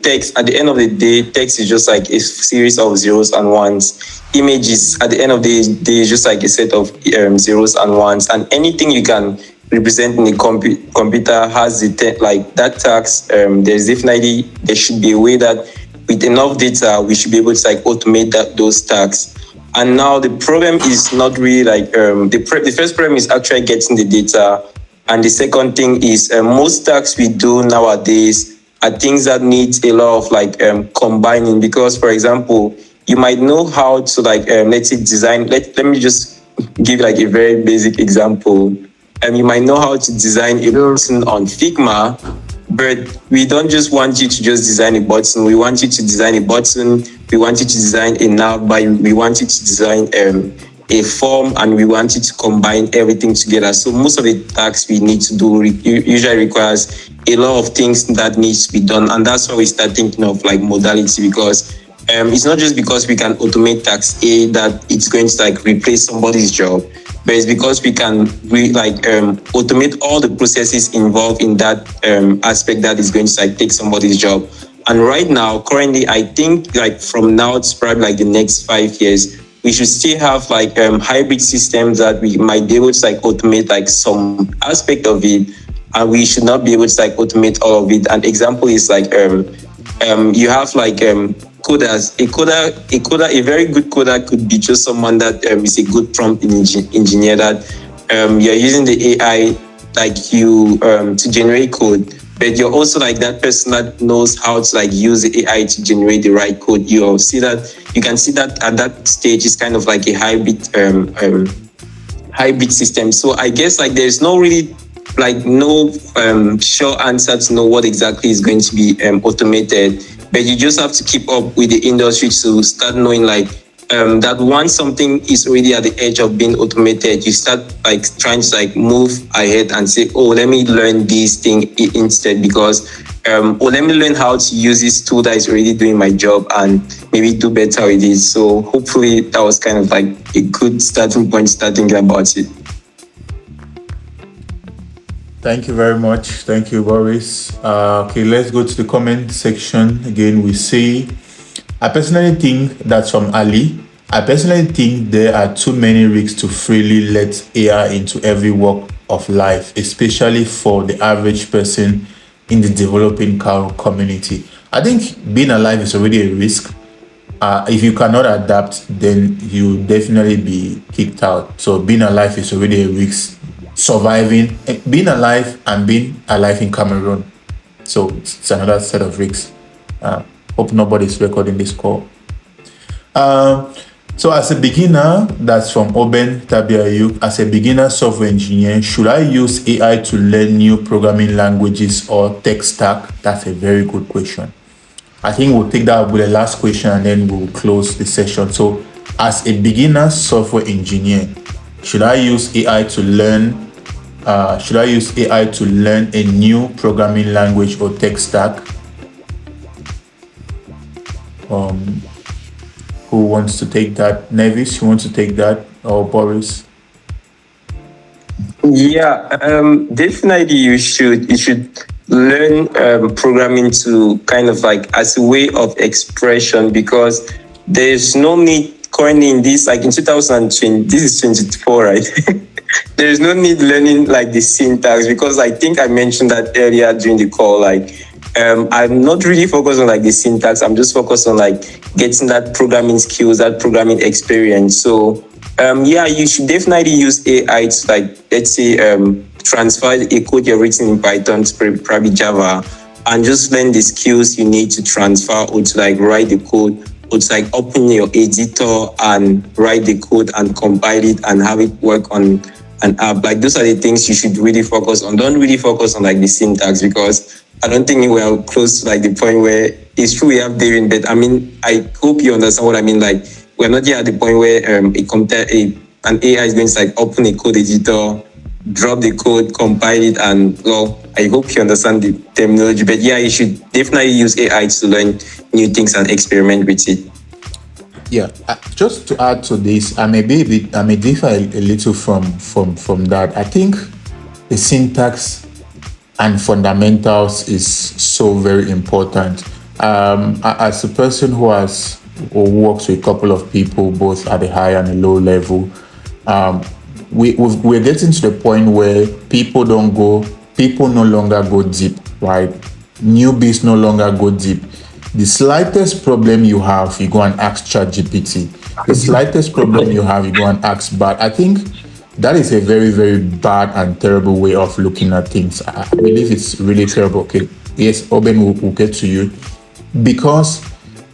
text. At the end of the day, text is just like a series of zeros and ones. Images at the end of the day is just like a set of zeros and ones, and anything you can represent in the computer has like that tax. There should be a way that with enough data we should be able to like automate those tasks. And now the problem is not really like the first problem is actually getting the data, and the second thing is most tasks we do nowadays are things that need a lot of like combining. Because for example, you might know how to like let's say design. Let me just give like a very basic example. You might know how to design a button on Figma, but we don't just want you to just design a button. We want you to design a button. We want you to design a navbar. We want you to design a form, and we want you to combine everything together. So most of the tasks we need to do usually requires a lot of things that needs to be done, and that's why we start thinking of like modality, because it's not just because we can automate task A that it's going to like replace somebody's job, but it's because we can automate all the processes involved in that aspect that is going to like take somebody's job. And right now, currently, I think like from now to probably like the next 5 years, we should still have like hybrid systems that we might be able to like automate like some aspect of it, and we should not be able to like automate all of it. An example is like you have like coders. A very good coder could be just someone that is a good prompt engineer, that you're using the AI like you to generate code, but you're also like that person that knows how to like use the AI to generate the right code. You can see that at that stage is kind of like a hybrid system. So I guess like there's no really like no sure answer to know what exactly is going to be automated, but you just have to keep up with the industry to start knowing like that once something is already at the edge of being automated, you start like trying to like move ahead and say, oh, let me learn this thing instead, because let me learn how to use this tool that is already doing my job and maybe do better with it. So hopefully that was kind of like a good starting point to start thinking about it. Thank you very much. Thank you, Boris. Okay, let's go to the comment section. Again, we see, I personally think that's from Ali. I personally think there are too many risks to freely let AI into every walk of life, especially for the average person in the developing community. I think being alive is already a risk. If you cannot adapt, then you definitely be kicked out. So being alive is already a risk. Surviving, being alive and being alive in Cameroon. So it's another set of risks. Hope nobody's recording this call. So as a beginner, that's from Oben Tabiayuk, as a beginner software engineer, should I use AI to learn new programming languages or tech stack? That's a very good question. I think we'll take that with the last question and then we'll close the session. So as a beginner software engineer, should I use AI to learn a new programming language or tech stack? Who wants to take that? Nevis, you want to take that, or Boris? Yeah, definitely you should learn programming to kind of like as a way of expression, because there's no need currently in this, like in 2020, this is 24, right? There's no need learning like the syntax, because I think I mentioned that earlier during the call, like I'm not really focused on like the syntax. I'm just focused on like getting that programming skills, that programming experience. So yeah, you should definitely use AI to like, let's say, transfer a code you're written in Python to probably Java, and just learn the skills you need to transfer, or to like write the code, or to like open your editor and write the code and compile it and have it work on an app. Like those are the things you should really focus on. Don't really focus on like the syntax, because I don't think we're close to like the point where it's true we have Daring, but I mean, I hope you understand what I mean. Like we're not yet at the point where an AI is going to like open a code editor, drop the code, compile it, and well, I hope you understand the terminology. But yeah, you should definitely use AI to learn new things and experiment with it. Yeah, just to add to this, I may differ a little from that. I think the syntax and fundamentals is so very important. As a person who works with a couple of people, both at the high and the low level, we're getting to the point where people no longer go deep, right? Newbies no longer go deep. The slightest problem you have, you go and ask ChatGPT. The slightest problem you have, you go and ask Bard. I think that is a very, very bad and terrible way of looking at things. I believe it's really terrible. Okay, yes, Oben will get to you, because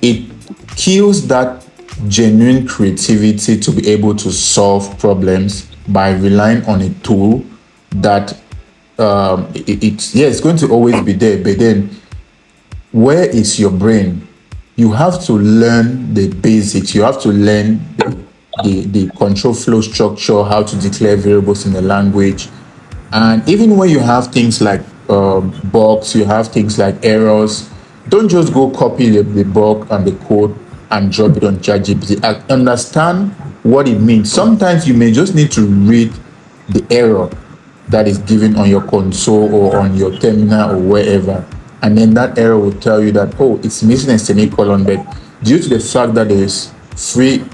it kills that genuine creativity to be able to solve problems by relying on a tool that it's going to always be there, but then where is your brain? You have to learn the basics. You have to learn the control flow structure, how to declare variables in the language. And even when you have things like bugs, you have things like errors, don't just go copy the bug and the code and drop it on ChatGPT. Understand what it means. Sometimes you may just need to read the error that is given on your console or on your terminal or wherever. And then that error will tell you that, oh, it's missing a semicolon, but due to the fact that there is free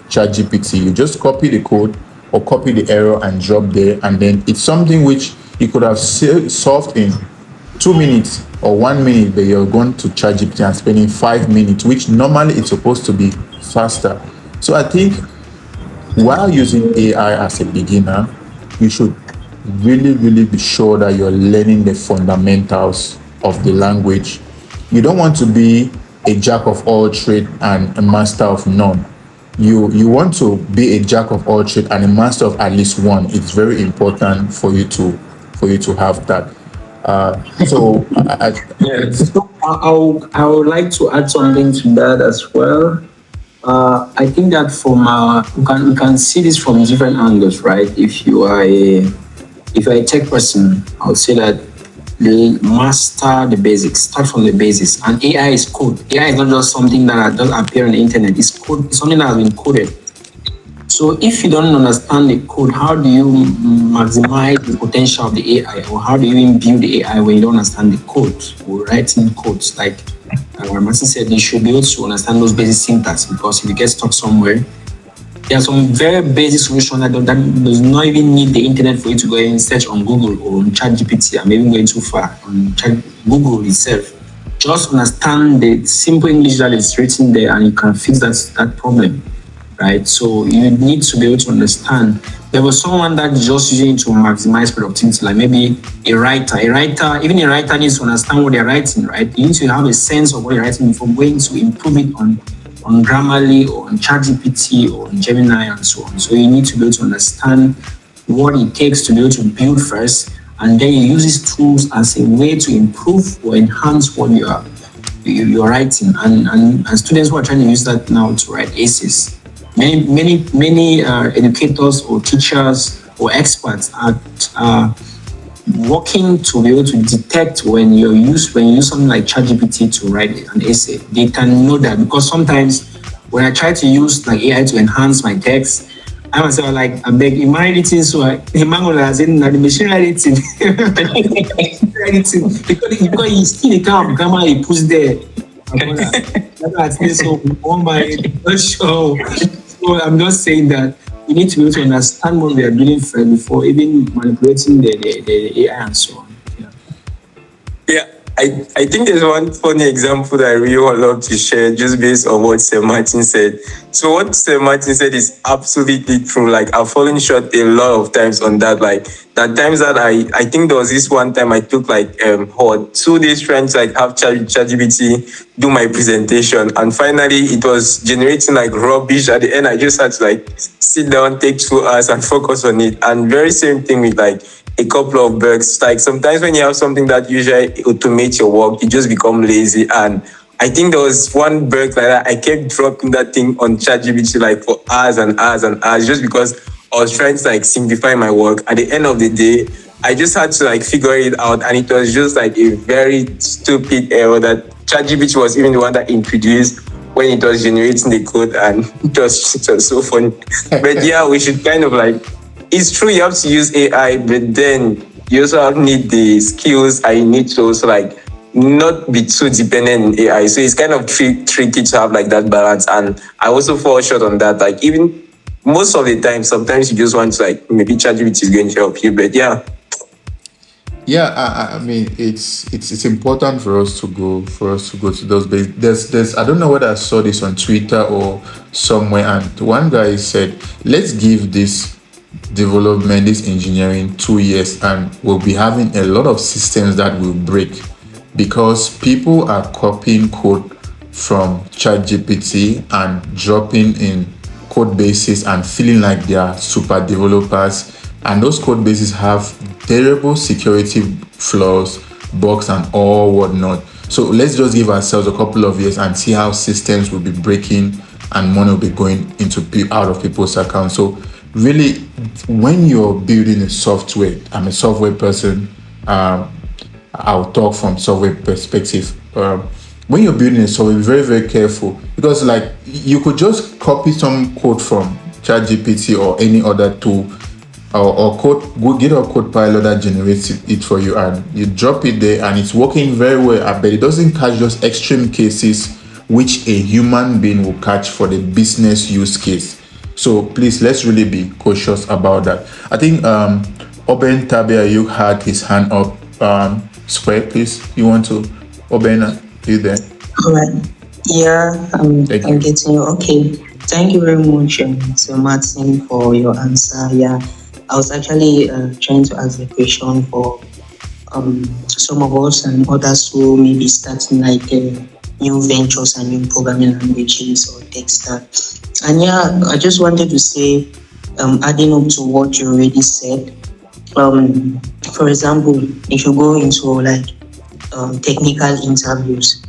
ChatGPT, you just copy the code or copy the error and drop there, and then it's something which you could have solved in 2 minutes or 1 minute, but you're going to ChatGPT and spending 5 minutes, which normally it's supposed to be faster. So I think while using AI as a beginner, you should really, really be sure that you're learning the fundamentals of the language. You don't want to be a jack of all trades and a master of none. You want to be a jack of all trades and a master of at least one. It's very important for you to have that. So I would like to add something to that as well. I think that from you can see this from different angles, right? If you are a tech person, I would say that master the basics, start from the basics. And AI is code. AI is not just something that doesn't appear on the internet. It's code. It's something that has been coded. So if you don't understand the code, how do you maximize the potential of the AI, or how do you even build the AI when you don't understand the code or writing codes? Like Martin said, you should be able to understand those basic syntax, because if you get stuck somewhere, there are some very basic solutions that does not even need the internet for you to go and search on Google or on ChatGPT. I'm even going too far on Google itself. Just understand the simple English that is written there, and you can fix that problem, right? So you need to be able to understand. There was someone that just using it to maximize productivity, like maybe a writer. Even a writer needs to understand what they're writing, right? You need to have a sense of what you're writing before going to improve it on on Grammarly or on ChatGPT or on Gemini and so on. So you need to be able to understand what it takes to be able to build first, and then you use these tools as a way to improve or enhance what you're writing. And students who are trying to use that now to write essays, many educators or teachers or experts are working to be able to detect when you use something like ChatGPT to write an essay. They can know that, because sometimes when I try to use like AI to enhance my text, I myself like, I beg in my editing, so the machine editing because you see the kind of grammar he puts there. So on my show. So I'm just saying that we need to be able to understand what we are doing first before even manipulating the AI and so on. Yeah, I think there's one funny example that I really would love to share just based on what Sir Martin said. So what Sir Martin said is absolutely true. Like, I've fallen short a lot of times on that. Like, that times that I think there was this one time I took like 2 days trying to like have ChatGPT do my presentation, and finally it was generating like rubbish. At the end, I just had to like sit down, take 2 hours and focus on it. And very same thing with like a couple of bugs. Like, sometimes when you have something that usually automates your work, you just become lazy. And I think there was one bug like that. I kept dropping that thing on ChatGPT like for hours and hours and hours, just because I was trying to like simplify my work. At the end of the day, I just had to like figure it out, and it was just like a very stupid error that ChatGPT was even the one that introduced when it was generating the code, and it was so funny. But yeah, we should kind of like, it's true you have to use AI, but then you also need the skills, and you need to also like not be too dependent on AI. So it's kind of tricky to have like that balance, and I also fall short on that. Like, even most of the time, sometimes you just want to like, maybe ChatGPT is going to help you, but yeah. Yeah, I mean, it's important for us to go to those basics. There's I don't know whether I saw this on Twitter or somewhere, and one guy said, let's give this development, this engineering 2 years, and we'll be having a lot of systems that will break, because people are copying code from ChatGPT and dropping in code bases and feeling like they are super developers, and those code bases have terrible security flaws, bugs, and all whatnot. So let's just give ourselves a couple of years and see how systems will be breaking and money will be going into out of people's accounts. So really, when you're building a software, I'm a software person. I'll talk from software perspective. When you're building a software, be very, very careful, because like, you could just copy some code from ChatGPT or any other tool, or get a code pilot that generates it for you, and you drop it there and it's working very well. I bet it doesn't catch those extreme cases which a human being will catch for the business use case. So please, let's really be cautious about that. I think Oben Tabia, you had his hand up. Square, please. You want to, Oben, are you there? All right. Yeah, I'm getting you. Okay. Thank you very much, Sir Martin, for your answer. Yeah, I was actually trying to ask the question for some of us and others who may be starting like new ventures and new programming languages or tech stack. And yeah, I just wanted to say, adding up to what you already said, for example, if you go into like technical interviews,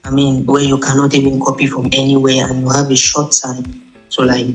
I mean, where you cannot even copy from anywhere and you have a short time to like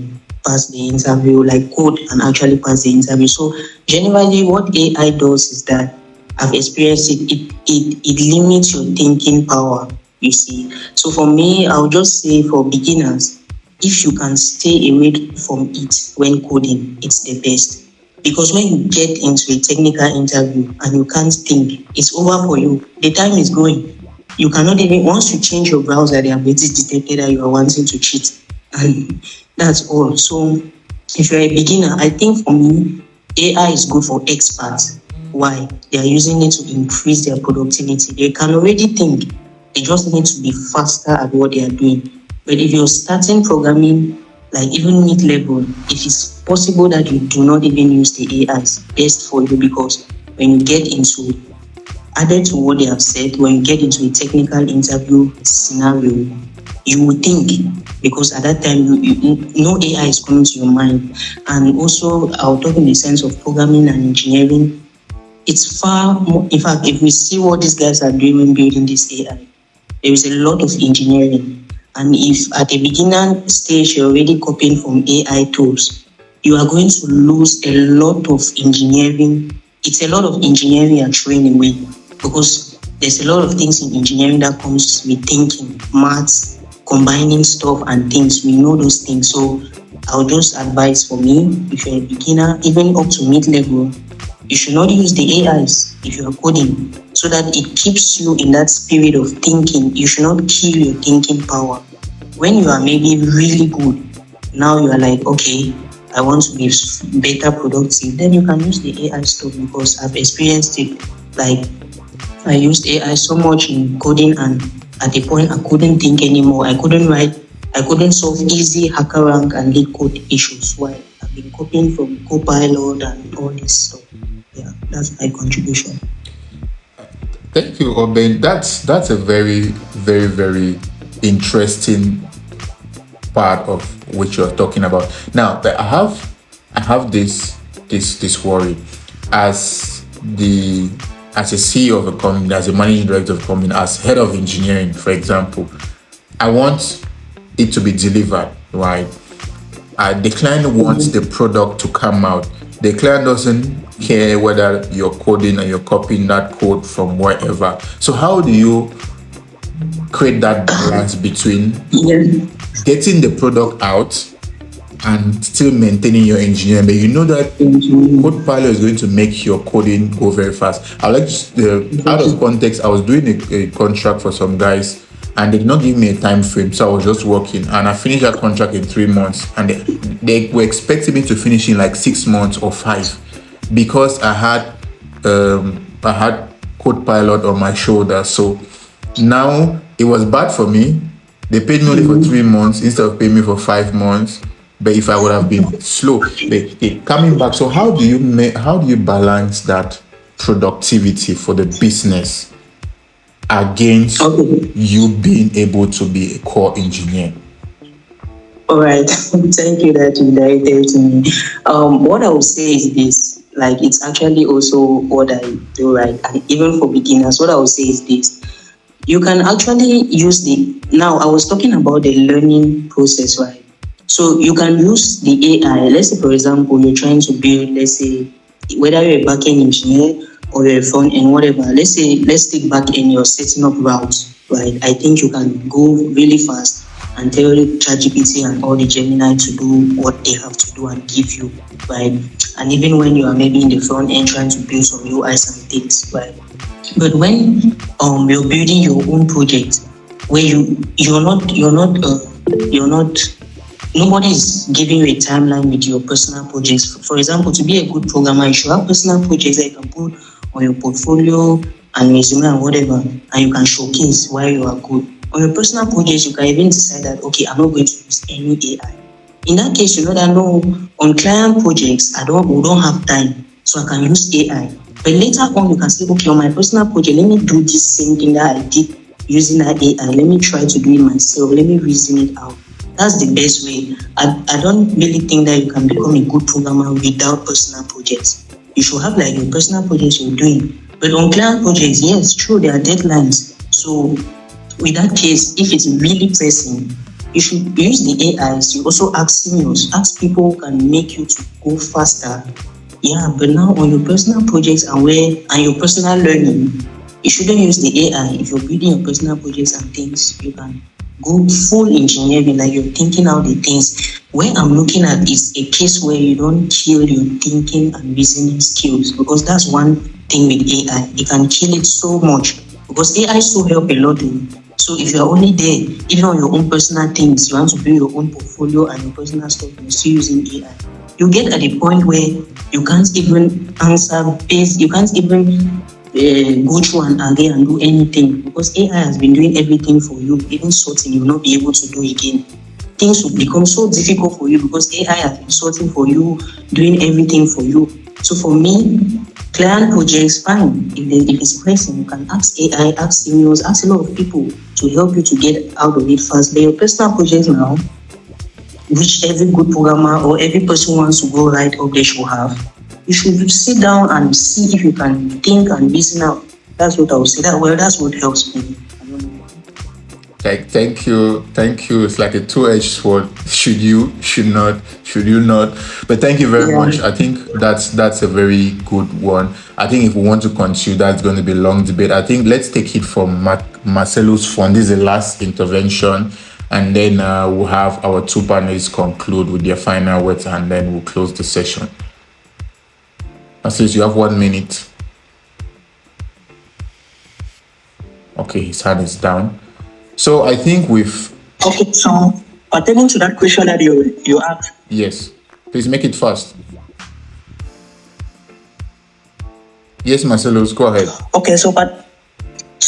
pass the interview, like code and actually pass the interview. So generally what AI does is that, I've experienced it limits your thinking power, you see. So for me, I'll just say for beginners, if you can stay away from it when coding, it's the best. Because when you get into a technical interview and you can't think, it's over for you. The time is going. You cannot even, once you change your browser, they have already detected that you are wanting to cheat. And that's all. So if you're a beginner, I think for me, AI is good for experts. Why? They are using it to increase their productivity. They can already think. They just need to be faster at what they are doing. But if you're starting programming, like even mid-level, if it's possible that you do not even use the AI, it's best for you, because when you get into, added to what they have said, when you get into a technical interview scenario, you will think, because at that time no AI is coming to your mind. And also, I'll talk in the sense of programming and engineering. It's far more. In fact, if we see what these guys are doing when building this AI, there is a lot of engineering. And if at the beginner stage you're already copying from AI tools, you are going to lose a lot of engineering. It's a lot of engineering and training away, because there's a lot of things in engineering that comes with thinking, maths, combining stuff and things. We know those things. So I'll just advise, for me, if you're a beginner, even up to mid-level, you should not use the AIs if you're coding, so that it keeps you in that spirit of thinking. You should not kill your thinking power. When you are maybe really good, now you are like, okay, I want to be better productive, then you can use the AI stuff, because I've experienced it. Like, I used AI so much in coding, and at the point I couldn't think anymore. I couldn't write, I couldn't solve easy HackerRank and lead code issues. Why? I've been copying from Copilot and all this stuff. Yeah, that's my contribution. Thank you, Oben. That's a very, very, very interesting part of which you're talking about. Now, I have this worry as a CEO of a company, as a managing director of a company, as head of engineering, for example. I want it to be delivered, right? The client wants the product to come out. The client doesn't care whether you're coding and you're copying that code from wherever. So how do you create that balance between getting the product out and still maintaining your engineering? But you know that Copilot is going to make your coding go very fast. I like out of context, I was doing a contract for some guys, and they did not give me a time frame, so I was just working, and I finished that contract in 3 months, and they were expecting me to finish in like 6 months or 5, because I had Copilot on my shoulder. So now it was bad for me. They paid me only for 3 months instead of paying me for 5 months. But if I would have been slow, they coming back. So how do you balance that productivity for the business against you being able to be a core engineer? All right, thank you that you directed to me. What I would say is this, like, it's actually also what I do, right? And even for beginners, what I would say is this. You can actually use now I was talking about the learning process, right? So you can use the AI. Let's say, for example, you're trying to build, let's say, whether you're a backend engineer or you're a front end, whatever. Let's take backend, you're setting up routes, right? I think you can go really fast and tell ChatGPT and all the Gemini to do what they have to do and give you, right? And even when you are maybe in the front end trying to build some UIs and things, right? But when you're building your own project, where you're not nobody is giving you a timeline with your personal projects. For example, to be a good programmer, you should have personal projects that you can put on your portfolio and resume and whatever, and you can showcase why you are good. On your personal projects, you can even decide that, okay, I'm not going to use any AI. In that case, you know that no, on client projects, we don't have time, so I can use AI. But later on, you can say, okay, on my personal project, let me do this same thing that I did using that AI. Let me try to do it myself. Let me reason it out. That's the best way. I don't really think that you can become a good programmer without personal projects. You should have like your personal projects you're doing. But on client projects, yes, true, there are deadlines. So with that case, if it's really pressing, you should use the AIs. You also ask seniors, ask people who can make you to go faster. Yeah, but now on your personal projects and your personal learning, you shouldn't use the AI. If you're building your personal projects and things, you can go full engineering, like you're thinking out the things. Where I'm looking at is a case where you don't kill your thinking and reasoning skills, because that's one thing with AI. You can kill it so much, because AI so help a lot. So if you're only there, even on your own personal things, you want to build your own portfolio and your personal stuff, you're still using AI. You get at a point where you can't even you can't even go through and again and do anything, because AI has been doing everything for you. Even sorting, you will not be able to do again. Things will become so difficult for you because AI has been sorting for you, doing everything for you. So for me, client projects, fine. If it's pressing, you can ask AI, ask seniors, ask a lot of people to help you to get out of it fast. But your personal projects now, which every good programmer or every person wants to go right up, they should have. You should sit down and see if you can think and reason out. That's what I would say. That's what helps me. Thank you. It's like a two-edged sword. Should you? Should not? Should you not? But thank you very much. I think that's a very good one. I think if we want to continue, that's going to be a long debate. I think let's take it from Marcelo's phone. This is the last intervention, and then we'll have our two panelists conclude with their final words, and then we'll close the session. Marcelo, you have 1 minute. Okay, his hand is down. So I think we've... Okay, so pertaining to that question that you asked... Yes, please make it fast. Yes, Marcelo, go ahead. Okay, so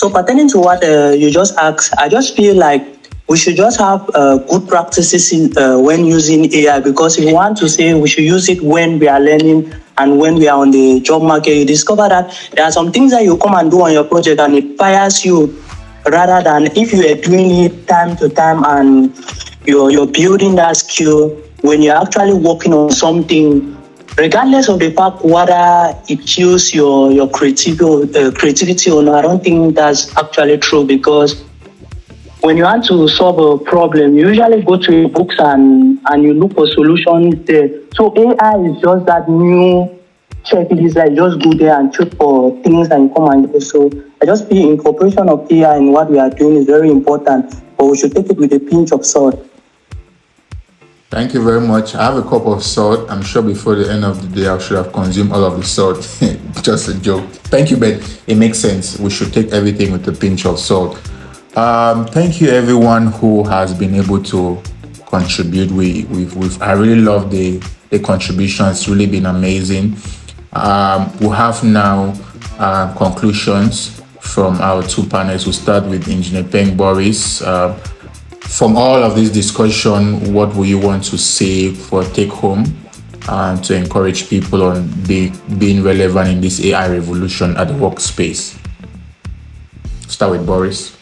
pertaining to what you just asked, I just feel like we should just have good practices when using AI, because if you want to say we should use it when we are learning and when we are on the job market, you discover that there are some things that you come and do on your project and it fires you, rather than if you are doing it time to time and you're building that skill when you're actually working on something, regardless of the fact whether it kills your creativity or not. I don't think that's actually true, because when you want to solve a problem, you usually go to your books and you look for solutions there. So AI is just that new checklist that you just go there and check for things and come and do. So I just feel incorporation of AI in what we are doing is very important, but we should take it with a pinch of salt. Thank you very much. I have a cup of salt. I'm sure before the end of the day, I should have consumed all of the salt. Just a joke. Thank you, but it makes sense. We should take everything with a pinch of salt. Thank you, everyone who has been able to contribute. I really love the contribution. It's really been amazing. We have now conclusions from our two panelists. We'll start with Engineer Peng Boris. From all of this discussion, what will you want to say for take home to encourage people on being relevant in this AI revolution at the workspace? Start with Boris.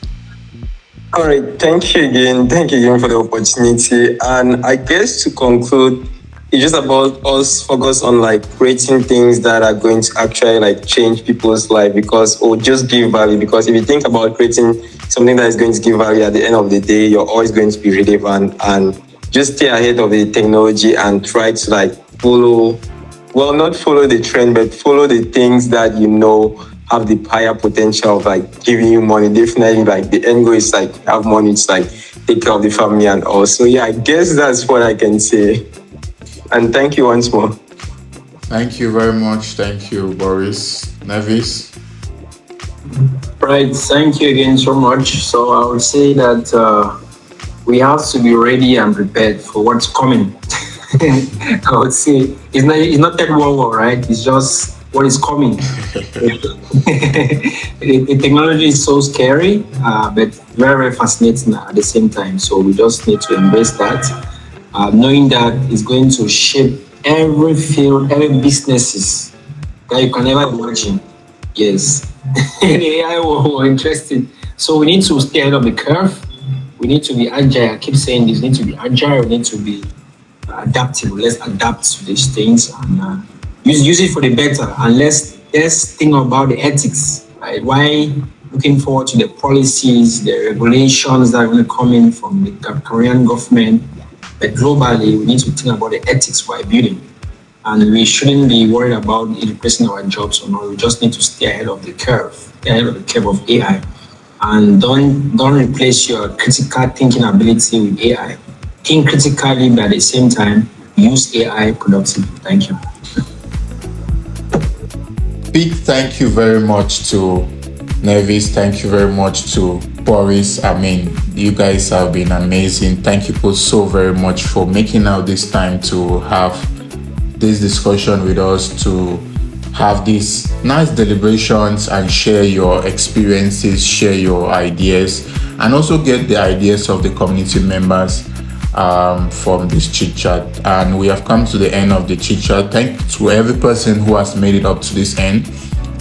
All right, thank you again for the opportunity. And I guess to conclude, it's just about us focus on creating things that are going to actually change people's life, or just give value. Because if you think about creating something that is going to give value at the end of the day, you're always going to be relevant, and just stay ahead of the technology and try to not follow the trend, but follow the things that have the higher potential of giving you money. Definitely the end goal is have money to take care of the family and all. So yeah, I guess that's what I can say. And thank you once more. Thank you very much. Thank you, Boris. Nevis? Right, thank you again so much. So I would say that we have to be ready and prepared for what's coming. I would say it's not that war, right? It's just what is coming. The technology is so scary, but very, very fascinating at the same time. So we just need to embrace that, knowing that it's going to shape every field, every businesses that you can ever imagine. Yes, the AI were interested. So we need to stay ahead of the curve. We need to be agile. I keep saying this, we need to be agile, we need to be adaptable. Let's adapt to these things and use it for the better. And let's think about the ethics, right? Why looking forward to the policies, the regulations that are going to come in from the Korean government. But globally, we need to think about the ethics while building. And we shouldn't be worried about it replacing our jobs or not. We just need to stay ahead of the curve of AI. And don't replace your critical thinking ability with AI. Think critically, but at the same time, use AI productively. Thank you. Big thank you very much to Nevis. Thank you very much to Boris. I mean, you guys have been amazing. Thank you both so very much for making out this time to have this discussion with us, to have these nice deliberations and share your experiences, share your ideas, and also get the ideas of the community members. from this chit chat. And we have come to the end of the chit chat. Thank you to every person who has made it up to this end.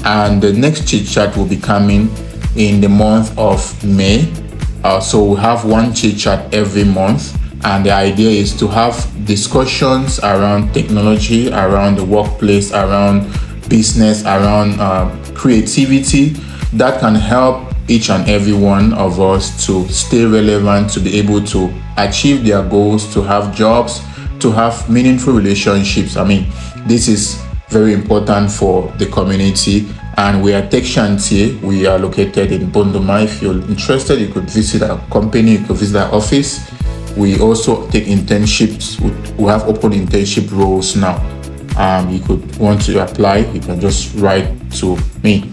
And the next chit chat will be coming in the month of May. So we have one chit chat every month. And the idea is to have discussions around technology, around the workplace, around business, around creativity that can help each and every one of us to stay relevant, to be able to achieve their goals, to have jobs, to have meaningful relationships. I mean, this is very important for the community. And we are Tech Chantier. We are located in Bondoma. If you're interested, you could visit our company, you could visit our office. We also take internships. We have open internship roles now. You could want to apply, you can just write to me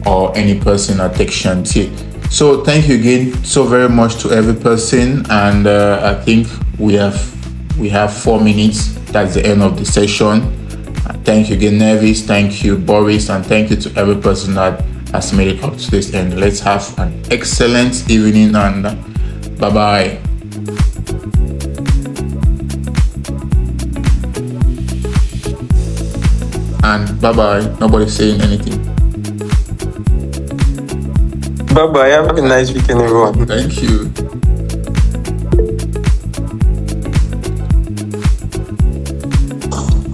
or any person at Tech Chantier. So thank you again so very much to every person. And I think we have 4 minutes. That's the end of the session. Thank you again, Nevis. Thank you, Boris. And thank you to every person that has made it up to this end. Let's have an excellent evening and bye-bye. And bye-bye. Nobody's saying anything. Bye-bye. Have a nice weekend, everyone. Thank you.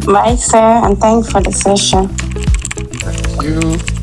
Bye, sir, and thanks for the session. Thank you.